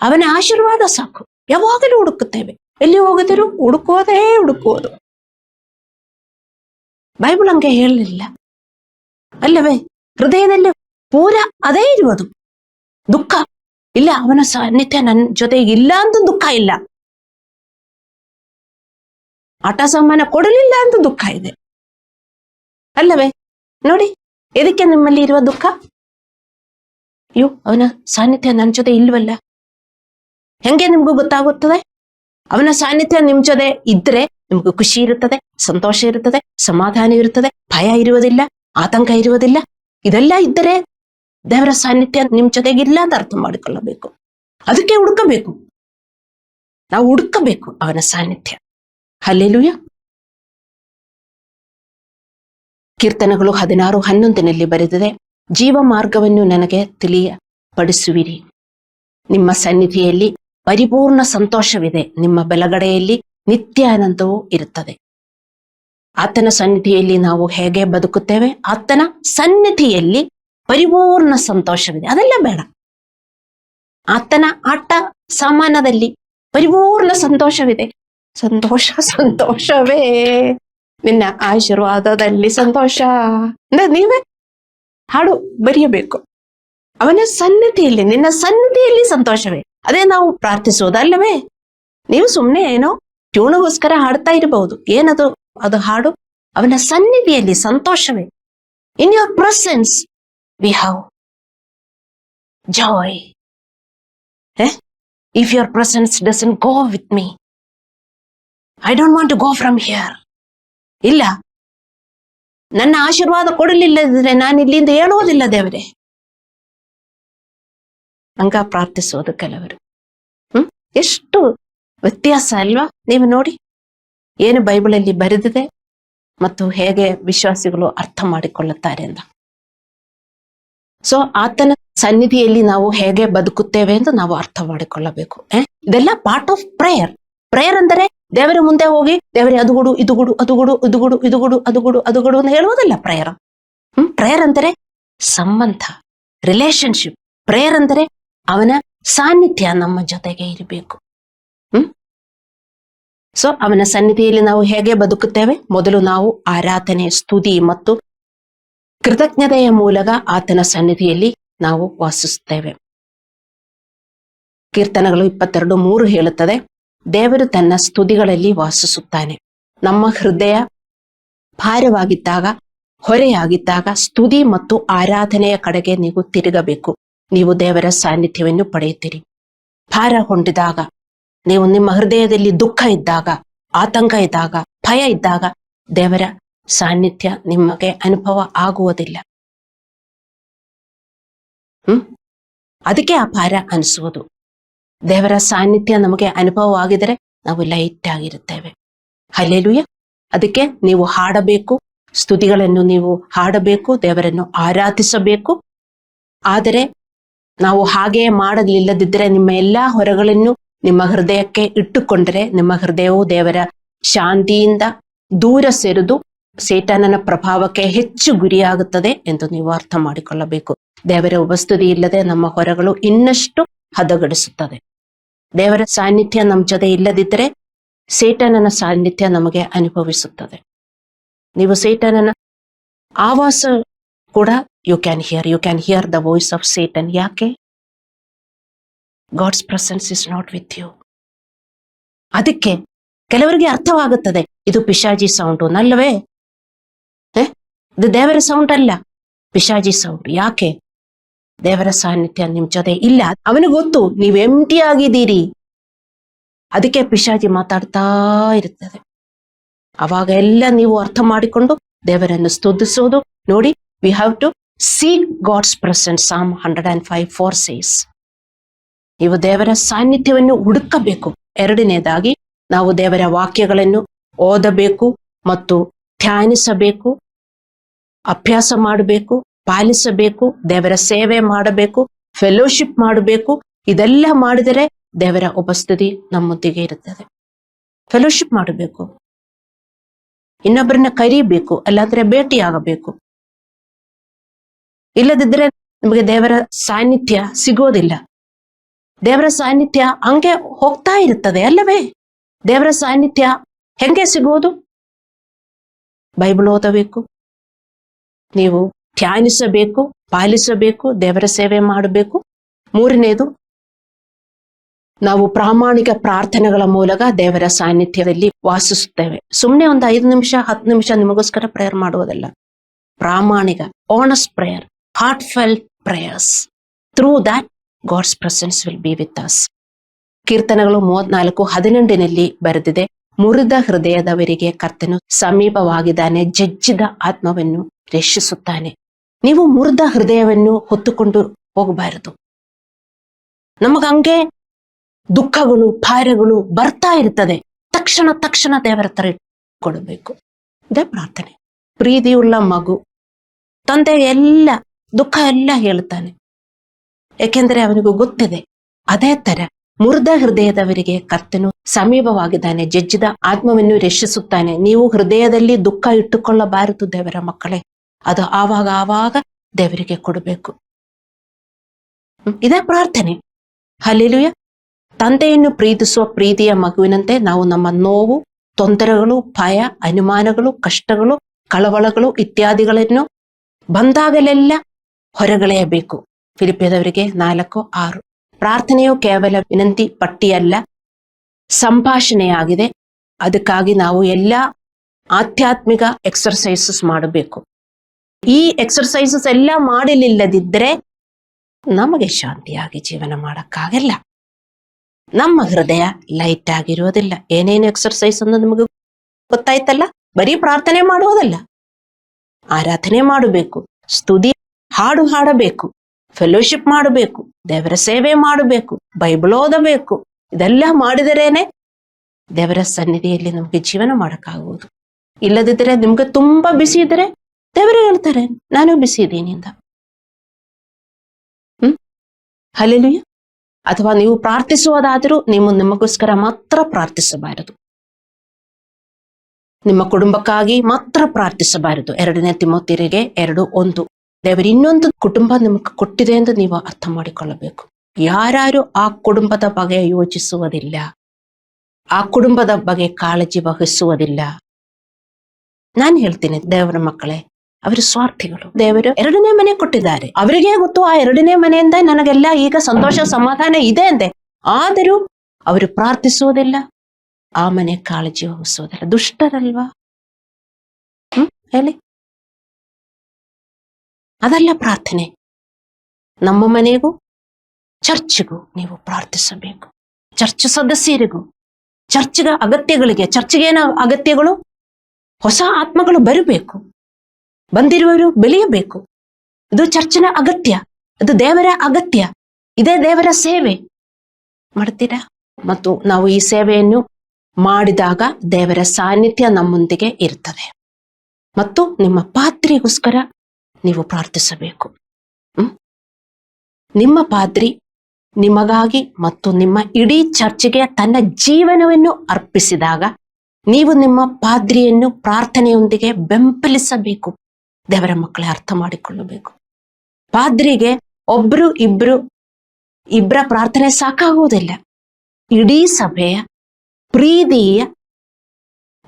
ಅವನ ಆಶೀರ್ವಾದ ಸಾಕು. ಯಾವಾಗಲೂ ಹುಡುಕುತ್ತೇವೆ. ಎಲ್ಲಿ ಹೋಗಿದ್ರು ಹುಡುಕೋದು. ಬೈಬಲ್ ಹಂಗೆ ಹೇಳಲಿಲ್ಲ ಅಲ್ಲವೇ? ಹೃದಯದಲ್ಲಿ ಪೂರಾ ಅದೇ ಇರುವುದು. ದುಃಖ ಇಲ್ಲ, ಅವನ ಸಾನ್ನಿಧ್ಯ ನನ್ನ ಜೊತೆಗೆ ಇಲ್ಲ ಅಂತ ದುಃಖ ಇಲ್ಲ. ಆಟ ಸಾಮಾನ ಕೊಡಲಿಲ್ಲ ಅಂತ ದುಃಖ ಇದೆ ಅಲ್ಲವೇ? ನೋಡಿ, ಎದಕ್ಕೆ ನಿಮ್ಮಲ್ಲಿ ಇರುವ ದುಃಖ? ಅಯ್ಯೋ, ಅವನ ಸಾನ್ನಿಧ್ಯ ನನ್ನ ಜೊತೆ ಇಲ್ವಲ್ಲ. ಹೆಂಗೆ ನಿಮ್ಗೂ ಗೊತ್ತಾಗುತ್ತದೆ? ಅವನ ಸಾನ್ನಿಧ್ಯ ನಿಮ್ ಜೊತೆ ಇದ್ರೆ ನಿಮ್ಗೂ ಖುಷಿ ಇರುತ್ತದೆ, ಸಂತೋಷ ಇರುತ್ತದೆ, ಸಮಾಧಾನ ಇರುತ್ತದೆ, ಭಯ ಇರುವುದಿಲ್ಲ, ಆತಂಕ ಇರುವುದಿಲ್ಲ. ಇದೆಲ್ಲ ಇದ್ದರೆ ದೇವರ ಸಾನ್ನಿಧ್ಯ ನಿಮ್ ಜೊತೆಗಿಲ್ಲ ಅಂತ ಅರ್ಥ ಮಾಡಿಕೊಳ್ಳಬೇಕು. ಅದಕ್ಕೆ ಹುಡುಕಬೇಕು, ನಾವು ಹುಡುಕಬೇಕು ಅವನ ಸಾನ್ನಿಧ್ಯ. ಹಲ್ಲೆಲೂಯ. ಕೀರ್ತನೆಗಳು 16:11 ಬರೆದಿದೆ, ಜೀವ ಮಾರ್ಗವನ್ನು ನನಗೆ ತಿಳಿಯಪಡಿಸುವಿರಿ. ನಿಮ್ಮ ಸನ್ನಿಧಿಯಲ್ಲಿ ಪರಿಪೂರ್ಣ ಸಂತೋಷವಿದೆ, ನಿಮ್ಮ ಬಲಗಡೆಯಲ್ಲಿ ನಿತ್ಯ ಆನಂದವೂ ಇರುತ್ತದೆ. ಆತನ ಸನ್ನಿಧಿಯಲ್ಲಿ ನಾವು ಹೇಗೆ ಬದುಕುತ್ತೇವೆ? ಆತನ ಸನ್ನಿಧಿಯಲ್ಲಿ ಪರಿಪೂರ್ಣ ಸಂತೋಷವಿದೆ. ಅದೆಲ್ಲ ಬೇಡ. ಆತನ ಆಟ ಸಾಮಾನದಲ್ಲಿ ಪರಿಪೂರ್ಣ ಸಂತೋಷವಿದೆ. ಸಂತೋಷವೇ ನಿನ್ನ ಆಶೀರ್ವಾದದಲ್ಲಿ ಸಂತೋಷ. ನೀವೇ ಹಾಡು ಬರೆಯಬೇಕು. ಅವನ ಸನ್ನಿಧಿಯಲ್ಲಿ, ನಿನ್ನ ಸನ್ನಿಧಿಯಲ್ಲಿ ಸಂತೋಷವೇ. ಅದೇ ನಾವು ಪ್ರಾರ್ಥಿಸೋದಲ್ಲವೇ? ನೀವು ಸುಮ್ಮನೆ ಏನೋ ಟ್ಯೂನಿಗೋಸ್ಕರ ಹಾಡ್ತಾ ಇರಬಹುದು. ಏನದು ಅದು ಹಾಡು? ಅವನ ಸನ್ನಿಧಿಯಲ್ಲಿ ಸಂತೋಷವೇ. In your presence we have joy. If your presence doesn't go with me, I don't want to go from here. ಇಲ್ಲ, ನನ್ನ ಆಶೀರ್ವಾದ ಕೊಡಲಿಲ್ಲದಿದ್ರೆ ನಾನು ಇಲ್ಲಿಂದ ಹೇಳುವುದಿಲ್ಲ ದೇವರೇ. ಹಂಗ ಪ್ರಾರ್ಥಿಸೋದು ಕೆಲವರು. ಎಷ್ಟು ವ್ಯತ್ಯಾಸ ಅಲ್ವಾ? ನೀವು ನೋಡಿ ಏನು ಬೈಬಲಲ್ಲಿ ಬರೆದಿದೆ ಮತ್ತು ಹೇಗೆ ವಿಶ್ವಾಸಿಗಳು ಅರ್ಥ ಮಾಡಿಕೊಳ್ಳುತ್ತಾರೆ ಅಂತ. ಸೊ ಆತನ ಸನ್ನಿಧಿಯಲ್ಲಿ ನಾವು ಹೇಗೆ ಬದುಕುತ್ತೇವೆ ಎಂದು ನಾವು ಅರ್ಥ ಮಾಡಿಕೊಳ್ಳಬೇಕು. ಇದೆಲ್ಲ ಪಾರ್ಟ್ ಆಫ್ ಪ್ರೇಯರ್. ಪ್ರೇಯರ್ ಅಂದರೆ ದೇವರ ಮುಂದೆ ಹೋಗಿ ದೇವರೇ ಅದುಗುಡು ಇದುಗುಡು ಅದುಗುಡು ಇದುಗುಡು ಇದುಗುಡು ಅದುಗುಡು ಅದುಗುಡು ಅಂತ ಹೇಳುವುದಲ್ಲ ಪ್ರೇಯರ್. ಪ್ರೇಯರ್ ಅಂದರೆ ಸಂಬಂಧ, ರಿಲೇಶನ್ಶಿಪ್. ಪ್ರೇಯರ್ ಅಂದರೆ ಅವನ ಸಾನ್ನಿಧ್ಯ ನಮ್ಮ ಜೊತೆಗೆ ಇರಬೇಕು. ಸೊ ಅವನ ಸನ್ನಿಧಿಯಲ್ಲಿ ನಾವು ಹೇಗೆ ಬದುಕುತ್ತೇವೆ? ಮೊದಲು ನಾವು ಆರಾಧನೆ, ಸ್ತುತಿ ಮತ್ತು ಕೃತಜ್ಞತೆಯ ಮೂಲಕ ಆತನ ಸನ್ನಿಧಿಯಲ್ಲಿ ನಾವು ವಾಸಿಸುತ್ತೇವೆ. ಕೀರ್ತನೆಗಳು 22:3 ಹೇಳುತ್ತದೆ, ದೇವರು ತನ್ನ ಸ್ತುತಿಗಳಲ್ಲಿ ವಾಸಿಸುತ್ತಾನೆ. ನಮ್ಮ ಹೃದಯ ಭಾರವಾಗಿದ್ದಾಗ, ಹೊರೆಯಾಗಿದ್ದಾಗ ಸ್ತುತಿ ಮತ್ತು ಆರಾಧನೆಯ ಕಡೆಗೆ ನೀವು ತಿರುಗಬೇಕು. ನೀವು ದೇವರ ಸಾನ್ನಿಧ್ಯವನ್ನು ಪಡೆಯುತ್ತೀರಿ. ಭಾರ ಹೊಂದಿದಾಗ, ನೀವು ನಿಮ್ಮ ಹೃದಯದಲ್ಲಿ ದುಃಖ ಇದ್ದಾಗ, ಆತಂಕ ಇದ್ದಾಗ, ಭಯ ಇದ್ದಾಗ ದೇವರ ಸಾನ್ನಿಧ್ಯ ನಿಮಗೆ ಅನುಭವ ಆಗುವುದಿಲ್ಲ. ಅದಕ್ಕೆ ಆ ಭಾರ ಅನಿಸುವುದು. ದೇವರ ಸಾನ್ನಿಧ್ಯ ನಮಗೆ ಅನುಭವ ಆಗಿದರೆ ನಾವು ಲೈಟ್ ಆಗಿರುತ್ತೇವೆ. ಹಲ್ಲೆಲೂಯಾ. ಅದಕ್ಕೆ ನೀವು ಹಾಡಬೇಕು, ಸ್ತುತಿಗಳನ್ನು ನೀವು ಹಾಡಬೇಕು, ದೇವರನ್ನು ಆರಾಧಿಸಬೇಕು. ಆದರೆ ನಾವು ಹಾಗೆ ಮಾಡಲಿಲ್ಲದಿದ್ದರೆ, ನಿಮ್ಮ ಎಲ್ಲಾ ಹೊರಗಳನ್ನು ನಿಮ್ಮ ಹೃದಯಕ್ಕೆ ಇಟ್ಟುಕೊಂಡರೆ ನಿಮ್ಮ ಹೃದಯವು ದೇವರ ಶಾಂತಿಯಿಂದ ದೂರ ಸರಿದು ಸೇಟಾನನ ಪ್ರಭಾವಕ್ಕೆ ಹೆಚ್ಚು ಗುರಿಯಾಗುತ್ತದೆ ಎಂದು ನೀವು ಅರ್ಥ ಮಾಡಿಕೊಳ್ಳಬೇಕು. ದೇವರ ಉಪಸ್ಥಿತಿ ಇಲ್ಲದೆ ನಮ್ಮ ಹೊರಗಳು ಇನ್ನಷ್ಟು ಹದಗಡಿಸುತ್ತದೆ. ದೇವರ ಸಾನ್ನಿಧ್ಯ ನಮ್ಮ ಜೊತೆ ಇಲ್ಲದಿದ್ದರೆ ಸೇಟಾನನ ಸಾನ್ನಿಧ್ಯ ನಮಗೆ ಅನುಭವಿಸುತ್ತದೆ. ನೀವು ಸೇಟಾನನ ಆವಾಸ ಕೂಡ you can hear the voice of Satan. ಯಾಕೆ? God's presence is not with you. ಅದಕ್ಕೆ ಕೆಲವರಿಗೆ ಅರ್ಥವಾಗುತ್ತದೆ ಇದು ಪಿಶಾಜಿ ಸೌಂಡು. ನಲ್ಲವೇ? ಇದು ದೇವರ ಸೌಂಡ್ ಅಲ್ಲ, ಪಿಶಾಜಿ ಸೌಂಡ್. ಯಾಕೆ? ದೇವರ ಸಾನ್ನಿಧ್ಯ ನಿಮ್ ಜೊತೆ ಇಲ್ಲ. ಅವನಿಗೆ ಗೊತ್ತು ನೀವು ಎಂಟಿ ಆಗಿದ್ದೀರಿ. ಅದಕ್ಕೆ ಪಿಶಾಜಿ ಮಾತಾಡ್ತಾ ಇರುತ್ತದೆ. ಅವಾಗ ಎಲ್ಲ ನೀವು ಅರ್ಥ ಮಾಡಿಕೊಂಡು ದೇವರನ್ನು ಸ್ತುತಿಸೋದು. ನೋಡಿ, we have to seek God's presence. Psalm 105:4 says, ನೀವು ದೇವರ ಸಾನ್ನಿಧ್ಯವನ್ನು ಹುಡುಕಬೇಕು. ಎರಡನೇದಾಗಿ ನಾವು ದೇವರ ವಾಕ್ಯಗಳನ್ನು ಓದಬೇಕು ಮತ್ತು ಧ್ಯಾನಿಸಬೇಕು, ಅಭ್ಯಾಸ ಮಾಡಬೇಕು, ಪಾಲಿಸಬೇಕು, ದೇವರ ಸೇವೆ ಮಾಡಬೇಕು, ಫೆಲೋಶಿಪ್ ಮಾಡಬೇಕು. ಇದೆಲ್ಲ ಮಾಡಿದರೆ ದೇವರ ಉಪಸ್ಥಿತಿ ನಮ್ಮೊಂದಿಗೆ ಇರುತ್ತದೆ. ಫೆಲೋಶಿಪ್ ಮಾಡಬೇಕು, ಇನ್ನೊಬ್ಬರನ್ನ ಕರೀಬೇಕು, ಅಲ್ಲಾಂದ್ರೆ ಭೇಟಿಯಾಗಬೇಕು. ಇಲ್ಲದಿದ್ದರೆ ನಮಗೆ ದೇವರ ಸಾನ್ನಿಧ್ಯ ಸಿಗೋದಿಲ್ಲ. ದೇವರ ಸಾನ್ನಿಧ್ಯ ಹಂಗೆ ಹೋಗ್ತಾ ಇರುತ್ತದೆ ಅಲ್ಲವೇ? ದೇವರ ಸಾನ್ನಿಧ್ಯ ಹೆಂಗೆ ಸಿಗೋದು? ಬೈಬಲ್ ಓದಬೇಕು, ನೀವು ಧ್ಯಾನಿಸಬೇಕು, ಪಾಲಿಸಬೇಕು, ದೇವರ ಸೇವೆ ಮಾಡಬೇಕು. ಮೂರನೇದು, ನಾವು ಪ್ರಾಮಾಣಿಕ ಪ್ರಾರ್ಥನೆಗಳ ಮೂಲಕ ದೇವರ ಸಾನ್ನಿಧ್ಯದಲ್ಲಿ ವಾಸಿಸುತ್ತೇವೆ. ಸುಮ್ಮನೆ ಒಂದು 5 ನಿಮಿಷ 10 ನಿಮಿಷ ನಿಮಗೋಸ್ಕರ ಪ್ರೇಯರ್ ಮಾಡುವುದಲ್ಲ. ಪ್ರಾಮಾಣಿಕ, honest prayer, heartfelt prayers. Through that God's presence will be with us. ಕೀರ್ತನೆಗಳು 34:18 ಬರೆದಿದೆ, ಮುರಿದ ಹೃದಯದವರಿಗೆ ಕರ್ತನು ಸಮೀಪವಾಗಿದ್ದಾನೆ, ಜಜ್ಜಿದ ಆತ್ಮವನ್ನು ರಕ್ಷಿಸುತ್ತಾನೆ. ನೀವು ಮುರಿದ ಹೃದಯವನ್ನು ಹೊತ್ತುಕೊಂಡು ಹೋಗಬಾರದು. ನಮಗಂಗೆ ದುಃಖಗಳು, ಭಾರಗಳು ಬರ್ತಾ ಇರ್ತದೆ. ತಕ್ಷಣ ದೇವರ ಹತ್ರ ಕೊಡಬೇಕು. ಇದೇ ಪ್ರಾರ್ಥನೆ. ಪ್ರೀತಿಯುಳ್ಳ ಮಗು ತಂದೆ ಎಲ್ಲ ದುಃಖ ಎಲ್ಲ ಹೇಳ್ತಾನೆ, ಯಾಕೆಂದ್ರೆ ಅವನಿಗೂ ಗೊತ್ತಿದೆ. ಅದೇ ತರ ಮುರಿದ ಹೃದಯದವರಿಗೆ ಕರ್ತನು ಸಮೀಪವಾಗಿದ್ದಾನೆ, ಜಜ್ಜಿದ ಆತ್ಮವನ್ನು ರಕ್ಷಿಸುತ್ತಾನೆ. ನೀವು ಹೃದಯದಲ್ಲಿ ದುಃಖ ಇಟ್ಟುಕೊಳ್ಳಬಾರದು ದೇವರ ಮಕ್ಕಳೇ. ಅದು ಆವಾಗ ದೇವರಿಗೆ ಕೊಡಬೇಕು. ಇದೇ ಪ್ರಾರ್ಥನೆ. ಹಲ್ಲೆಲೂಯಾ. ತಂದೆಯನ್ನು ಪ್ರೀತಿಸುವ ಪ್ರೀತಿಯ ಮಗುವಿನಂತೆ ನಾವು ನಮ್ಮ ನೋವು, ತೊಂದರೆಗಳು, ಭಯ, ಅನುಮಾನಗಳು, ಕಷ್ಟಗಳು, ಕಳವಳಗಳು ಇತ್ಯಾದಿಗಳನ್ನು ಬಂದಾಗಲೆಲ್ಲ ಹೊರಗಳೆಯಬೇಕು. ಫಿಲಿಪ್ಪಿಯದವರಿಗೆ 4:6. ಪ್ರಾರ್ಥನೆಯು ಕೇವಲ ವಿನಂತಿ ಪಟ್ಟಿಯಲ್ಲ, ಸಂಭಾಷಣೆಯಾಗಿದೆ. ಅದಕ್ಕಾಗಿ ನಾವು ಎಲ್ಲ ಆಧ್ಯಾತ್ಮಿಕ ಎಕ್ಸರ್ಸೈಸಸ್ ಮಾಡಬೇಕು. ಈ ಎಕ್ಸರ್ಸೈಸಸ್ ಎಲ್ಲ ಮಾಡಲಿಲ್ಲದಿದ್ದರೆ ನಮಗೆ ಶಾಂತಿಯಾಗಿ ಜೀವನ ಮಾಡಕ್ಕಾಗಲ್ಲ. ನಮ್ಮ ಹೃದಯ ಲೈಟ್ ಆಗಿರೋದಿಲ್ಲ. ಏನೇನು ಎಕ್ಸರ್ಸೈಸ್ ಅನ್ನೋದು ನಿಮಗೆ ಗೊತ್ತಾಯ್ತಲ್ಲ. ಬರೀ ಪ್ರಾರ್ಥನೆ ಮಾಡುವುದಲ್ಲ, ಆರಾಧನೆ ಮಾಡಬೇಕು, ಸ್ತುತಿ ಹಾಡು ಹಾಡಬೇಕು, ಫೆಲೋಶಿಪ್ ಮಾಡಬೇಕು, ದೇವರ ಸೇವೆ ಮಾಡಬೇಕು, ಬೈಬಲ್ ಓದಬೇಕು. ಇದೆಲ್ಲ ಮಾಡಿದರೇನೆ ದೇವರ ಸನ್ನಿಧಿಯಲ್ಲಿ ನಮಗೆ ಜೀವನ ಮಾಡಕ್ಕಾಗುವುದು. ಇಲ್ಲದಿದ್ದರೆ ನಿಮ್ಗೆ ತುಂಬಾ ಬಿಸಿ ಇದ್ರೆ ದೇವರು ಹೇಳ್ತಾರೆ, ನಾನು ಬಿಸಿ ಇದ್ದೀನಿ ಅಂತ. ಹಲ್ಲೆಲೂಯಾ. ಅಥವಾ ನೀವು ಪ್ರಾರ್ಥಿಸುವುದಾದರೂ ನೀವು ನಿಮಗೋಸ್ಕರ ಮಾತ್ರ ಪ್ರಾರ್ಥಿಸಬಾರದು, ನಿಮ್ಮ ಕುಟುಂಬಕ್ಕಾಗಿ ಮಾತ್ರ ಪ್ರಾರ್ಥಿಸಬಾರದು. 2 ತಿಮೋಥೆಯರಿಗೆ 2:1. ದೇವರು ಇನ್ನೊಂದು ಕುಟುಂಬ ನಿಮಗೆ ಕೊಟ್ಟಿದೆ ಎಂದು ನೀವು ಅರ್ಥ ಮಾಡಿಕೊಳ್ಳಬೇಕು. ಯಾರು ಆ ಕುಟುಂಬದ ಬಗ್ಗೆ ಯೋಚಿಸುವುದಿಲ್ಲ, ಆ ಕುಟುಂಬದ ಬಗ್ಗೆ ಕಾಳಜಿ ವಹಿಸುವುದಿಲ್ಲ. ನಾನು ಹೇಳ್ತೀನಿ, ದೇವರ ಮಕ್ಕಳೇ, ಅವರು ಸ್ವಾರ್ಥಿಗಳು. ದೇವರು 2ನೇ ಮನೆ ಕೊಟ್ಟಿದ್ದಾರೆ, ಅವರಿಗೆ ಗೊತ್ತು ಆ 2ನೇ ಮನೆಯಿಂದ ನನಗೆಲ್ಲ ಈಗ ಸಂತೋಷ ಸಮಾಧಾನ ಇದೆ ಅಂದೆ. ಆದರೂ ಅವರು ಪ್ರಾರ್ಥಿಸುವುದಿಲ್ಲ, ಆ ಮನೆ ಕಾಳಜಿ ವಹಿಸುವುದಿಲ್ಲ. ದುಷ್ಟರಲ್ವಾ? ಹೇಳಿ, ಅದಲ್ಲ ಪ್ರಾರ್ಥನೆ. ನಮ್ಮ ಮನೆಗೂ ಚರ್ಚ್ಗೂ ನೀವು ಪ್ರಾರ್ಥಿಸಬೇಕು. ಚರ್ಚ್ ಸದಸ್ಯರಿಗೂ, ಚರ್ಚ್ಗೆ ಅಗತ್ಯಗಳಿಗೆ, ಚರ್ಚ್ಗೇನ ಅಗತ್ಯಗಳು? ಹೊಸ ಆತ್ಮಗಳು ಬರಬೇಕು, ಬಂದಿರುವವರು ಬೆಳೆಯಬೇಕು. ಇದು ಚರ್ಚಿನ ಅಗತ್ಯ, ಅದು ದೇವರ ಅಗತ್ಯ. ಇದೇ ದೇವರ ಸೇವೆ. ಮಾಡ್ತೀರಾ? ಮತ್ತು ನಾವು ಈ ಸೇವೆಯನ್ನು ಮಾಡಿದಾಗ ದೇವರ ಸಾನ್ನಿಧ್ಯ ನಮ್ಮೊಂದಿಗೆ ಇರ್ತದೆ. ಮತ್ತು ನಿಮ್ಮ ಪಾದ್ರಿಗೋಸ್ಕರ ನೀವು ಪ್ರಾರ್ಥಿಸಬೇಕು. ನಿಮ್ಮ ಪಾದ್ರಿ ನಿಮಗಾಗಿ ಮತ್ತು ನಿಮ್ಮ ಇಡೀ ಚರ್ಚ್ಗೆ ತನ್ನ ಜೀವನವನ್ನು ಅರ್ಪಿಸಿದಾಗ ನೀವು ನಿಮ್ಮ ಪಾದ್ರಿಯನ್ನು ಪ್ರಾರ್ಥನೆಯೊಂದಿಗೆ ಬೆಂಬಲಿಸಬೇಕು. ದೇವರ ಮಕ್ಕಳೇ, ಅರ್ಥ ಮಾಡಿಕೊಳ್ಳಬೇಕು. ಪಾದ್ರಿಗೆ ಇಬ್ಬರ ಪ್ರಾರ್ಥನೆ ಸಾಕಾಗುವುದಿಲ್ಲ. ಇಡೀ ಸಭೆಯ ಪ್ರೀತಿಯ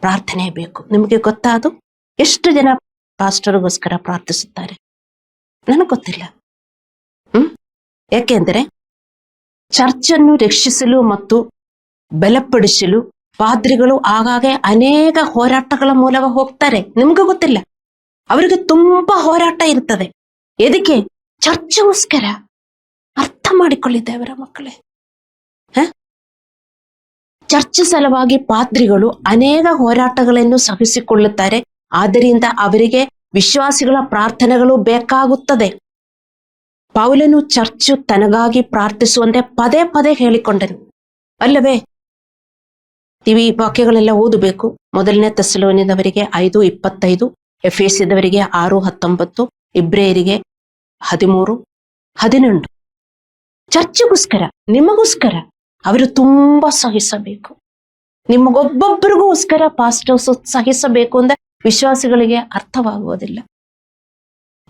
ಪ್ರಾರ್ಥನೆ ಬೇಕು. ನಿಮಗೆ ಗೊತ್ತಾದು ಎಷ್ಟು ಜನ ಪಾಸ್ಟರ್ಗೋಸ್ಕರ ಪ್ರಾರ್ಥಿಸುತ್ತಾರೆ? ನನಗೆ ಗೊತ್ತಿಲ್ಲ. ಯಾಕೆಂದರೆ ಚರ್ಚನ್ನು ರಕ್ಷಿಸಲು ಮತ್ತು ಬಲಪಡಿಸಲು ಪಾದ್ರಿಗಳು ಆಗಾಗ್ಗೆ ಅನೇಕ ಹೋರಾಟಗಳ ಮೂಲಕ ಹೋಗ್ತಾರೆ. ನಿಮ್ಗೆ ಗೊತ್ತಿಲ್ಲ, ಅವರಿಗೆ ತುಂಬಾ ಹೋರಾಟ ಇರ್ತದೆ. ಎದಕ್ಕೆ? ಚರ್ಚ್ಗೋಸ್ಕರ. ಅರ್ಥ ಮಾಡಿಕೊಳ್ಳಿದ್ದೆ ಅವರ ಮಕ್ಕಳೇ. ಚರ್ಚ್ ಸಲುವಾಗಿ ಪಾದ್ರಿಗಳು ಅನೇಕ ಹೋರಾಟಗಳನ್ನು ಸಹಿಸಿಕೊಳ್ಳುತ್ತಾರೆ. ಆದ್ದರಿಂದ ಅವರಿಗೆ ವಿಶ್ವಾಸಿಗಳ ಪ್ರಾರ್ಥನೆಗಳು ಬೇಕಾಗುತ್ತದೆ. ಪೌಲನು ಚರ್ಚು ತನಗಾಗಿ ಪ್ರಾರ್ಥಿಸುವಂತೆ ಪದೇ ಪದೇ ಹೇಳಿಕೊಂಡನು ಅಲ್ಲವೇ? ಈ ವಾಕ್ಯಗಳೆಲ್ಲ ಓದಬೇಕು. 1 ಥೆಸಲೋನಿಯದವರಿಗೆ 5:25, ಎಫೆಸದವರಿಗೆ 6:19, ಇಬ್ರಿಯರಿಗೆ 13:11. ಚರ್ಚ್ಗೋಸ್ಕರ, ನಿಮಗೋಸ್ಕರ ಅವರು ತುಂಬಾ ಸಹಿಸಬೇಕು. ನಿಮಗೊಬ್ಬೊಬ್ಬರಿಗೋಸ್ಕರ ಪಾಸ್ಟರ್ಸ್ ಸಹಿಸಬೇಕು ಅಂದ್ರೆ ವಿಶ್ವಾಸಿಗಳಿಗೆ ಅರ್ಥವಾಗುವುದಿಲ್ಲ.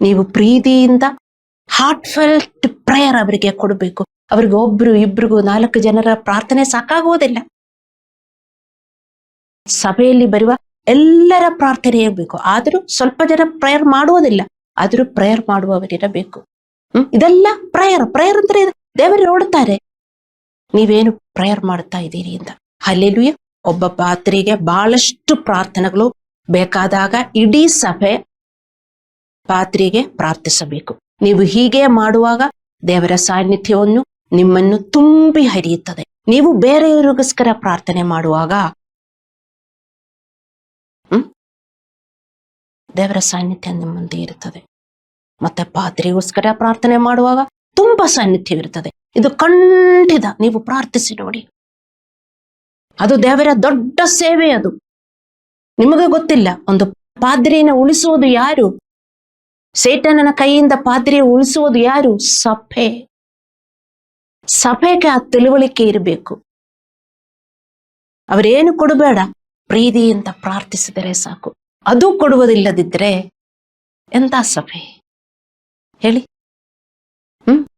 ನೀವು ಪ್ರೀತಿಯಿಂದ ಹಾರ್ಟ್ ಫೆಲ್ಟ್ ಪ್ರೇಯರ್ ಅವರಿಗೆ ಕೊಡಬೇಕು. ಅವ್ರಿಗೆ 1, 2, 4 ಜನರ ಪ್ರಾರ್ಥನೆ ಸಾಕಾಗುವುದಿಲ್ಲ. ಸಭೆಯಲ್ಲಿ ಬರುವ ಎಲ್ಲರ ಪ್ರಾರ್ಥನೆ ಬೇಕು. ಆದರೂ ಸ್ವಲ್ಪ ಜನ ಪ್ರೇಯರ್ ಮಾಡುವುದಿಲ್ಲ, ಆದರೂ ಪ್ರೇಯರ್ ಮಾಡುವವರಿರಬೇಕು. ಇದೆಲ್ಲ ಪ್ರೇಯರ್ ಅಂದ್ರೆ ದೇವರು ನೋಡುತ್ತಾರೆ ನೀವೇನು ಪ್ರೇಯರ್ ಮಾಡ್ತಾ ಇದ್ದೀರಿ ಅಂತ. ಹಲ್ಲೆಲೂಯಾ. ಒಬ್ಬ ಪಾತ್ರಿಗೆ ಬಹಳಷ್ಟು ಪ್ರಾರ್ಥನೆಗಳು ಬೇಕಾದಾಗ ಇಡೀ ಸಭೆ ಪಾತ್ರಿಗೆ ಪ್ರಾರ್ಥಿಸಬೇಕು. ನೀವು ಹೀಗೆ ಮಾಡುವಾಗ ದೇವರ ಸಾನ್ನಿಧ್ಯವನ್ನು ನಿಮ್ಮನ್ನು ತುಂಬಿ ಹರಿಯುತ್ತದೆ. ನೀವು ಬೇರೆಯವರಿಗೋಸ್ಕರ ಪ್ರಾರ್ಥನೆ ಮಾಡುವಾಗ ದೇವರ ಸಾನ್ನಿಧ್ಯ ನಿಮ್ಮ ಮುಂದೆ ಇರುತ್ತದೆ. ಮತ್ತೆ ಪಾದ್ರಿಗೋಸ್ಕರ ಪ್ರಾರ್ಥನೆ ಮಾಡುವಾಗ ತುಂಬಾ ಸಾನ್ನಿಧ್ಯವಿರುತ್ತದೆ. ಇದು ಖಂಡಿತ ನೀವು ಪ್ರಾರ್ಥಿಸಿ ನೋಡಿ. ಅದು ದೇವರ ದೊಡ್ಡ ಸೇವೆ. ಅದು ನಿಮಗೆ ಗೊತ್ತಿಲ್ಲ. ಒಂದು ಪಾದ್ರಿನ ಉಳಿಸುವುದು ಯಾರು? ಸೇಟನನ ಕೈಯಿಂದ ಪಾದ್ರಿಯ ಉಳಿಸುವುದು ಯಾರು? ಸಭೆ. ಸಭೆಗೆ ಆ ತಿಳುವಳಿಕೆ ಇರಬೇಕು. ಅವರೇನು ಕೊಡಬೇಡ, ಪ್ರೀತಿಯಿಂದ ಪ್ರಾರ್ಥಿಸಿದರೆ ಸಾಕು. ಅದು ಕೊಡುವುದಿಲ್ಲದಿದ್ರೆ ಎಂತ ಸಭೆ ಹೇಳಿ?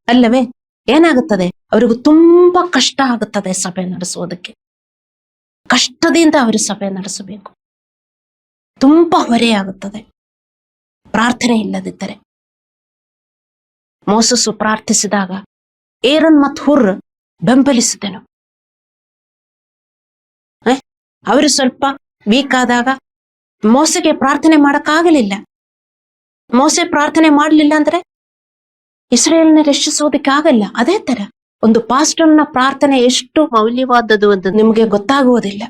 ಅಲ್ಲವೇ? ಏನಾಗುತ್ತದೆ, ಅವರಿಗೂ ತುಂಬಾ ಕಷ್ಟ ಆಗುತ್ತದೆ ಸಭೆ ನಡೆಸುವುದಕ್ಕೆ. ಕಷ್ಟದಿಂದ ಅವರು ಸಭೆ ನಡೆಸಬೇಕು, ತುಂಬಾ ಹೊರೆಯಾಗುತ್ತದೆ ಪ್ರಾರ್ಥನೆ ಇಲ್ಲದಿದ್ದರೆ. ಮೋಸಸ್ಸು ಪ್ರಾರ್ಥಿಸಿದಾಗ ಏರನ್ ಮತ್ತು ಹುರ್ ಬೆಂಬಲಿಸಿದೆನು. ಅವರು ಸ್ವಲ್ಪ ವೀಕ್ ಆದಾಗ ಮೋಸೆಗೆ ಪ್ರಾರ್ಥನೆ ಮಾಡಕ್ಕಾಗಲಿಲ್ಲ. ಮೋಸೆ ಪ್ರಾರ್ಥನೆ ಮಾಡಲಿಲ್ಲ ಅಂದ್ರೆ ಇಸ್ರಾಯೇಲ್ನ ರಕ್ಷಿಸೋದಕ್ಕೆ ಆಗಲ್ಲ. ಅದೇ ತರ ಒಂದು ಪಾಸ್ಟರ್ನ ಪ್ರಾರ್ಥನೆ ಎಷ್ಟು ಮೌಲ್ಯವಾದದ್ದು ಅಂತ ನಿಮಗೆ ಗೊತ್ತಾಗುವುದಿಲ್ಲ.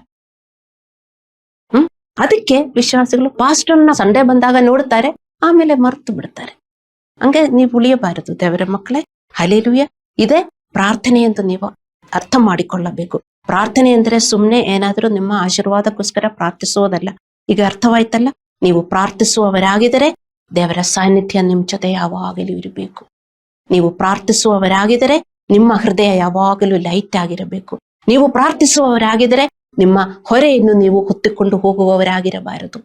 ಅದಕ್ಕೆ ವಿಶ್ವಾಸಿಗಳು ಪಾಸ್ಟರ್ನ ಸಂಡೆ ಬಂದಾಗ ನೋಡ್ತಾರೆ, ಆಮೇಲೆ ಮರೆತು ಬಿಡ್ತಾರೆ. ಹಂಗೆ ನೀವು ಉಳಿಯಬಾರದು ದೇವರ ಮಕ್ಕಳೇ. ಹಲ್ಲೆಲೂಯಾ. ಇದೇ ಪ್ರಾರ್ಥನೆ ಎಂದು ನೀವು ಅರ್ಥ ಮಾಡಿಕೊಳ್ಳಬೇಕು. ಪ್ರಾರ್ಥನೆ ಅಂದ್ರೆ ಸುಮ್ಮನೆ ಏನಾದ್ರೂ ನಿಮ್ಮ ಆಶೀರ್ವಾದಕ್ಕೋಸ್ಕರ ಪ್ರಾರ್ಥಿಸುವುದಲ್ಲ. ಈಗ ಅರ್ಥವಾಯ್ತಲ್ಲ? ನೀವು ಪ್ರಾರ್ಥಿಸುವವರಾಗಿದ್ದರೆ ದೇವರ ಸಾನ್ನಿಧ್ಯ ನಿಮ್ಮ ಜೊತೆ ಯಾವಾಗಲೂ ಇರಬೇಕು. ನೀವು ಪ್ರಾರ್ಥಿಸುವವರಾಗಿದ್ದರೆ ನಿಮ್ಮ ಹೃದಯ ಯಾವಾಗಲೂ ಲೈಟ್ ಆಗಿರಬೇಕು. ನೀವು ಪ್ರಾರ್ಥಿಸುವವರಾಗಿದ್ದರೆ ನಿಮ್ಮ ಹೊರೆಯನ್ನು ನೀವು ಹೊತ್ತುಕೊಂಡು ಹೋಗುವವರಾಗಿರಬಾರದು.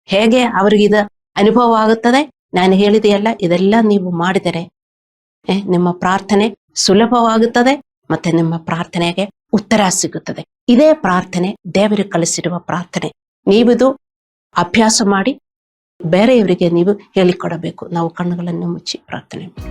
ಹೇಗೆ ಅವ್ರಿಗಿದ ಅನುಭವ ಆಗುತ್ತದೆ? ನಾನು ಹೇಳಿದೆಯಲ್ಲ, ಇದೆಲ್ಲ ನೀವು ಮಾಡಿದರೆ ನಿಮ್ಮ ಪ್ರಾರ್ಥನೆ ಸುಲಭವಾಗುತ್ತದೆ ಮತ್ತೆ ನಿಮ್ಮ ಪ್ರಾರ್ಥನೆಗೆ ಉತ್ತರ ಸಿಗುತ್ತದೆ. ಇದೇ ಪ್ರಾರ್ಥನೆ ದೇವರು ಕಲಿಸಿರುವ ಪ್ರಾರ್ಥನೆ. ನೀವಿದು ಅಭ್ಯಾಸ ಮಾಡಿ ಬೇರೆಯವರಿಗೆ ನೀವು ಹೇಳಿಕೊಡಬೇಕು. ನಾವು ಕಣ್ಣುಗಳನ್ನು ಮುಚ್ಚಿ ಪ್ರಾರ್ಥನೆ ಮಾಡಿ.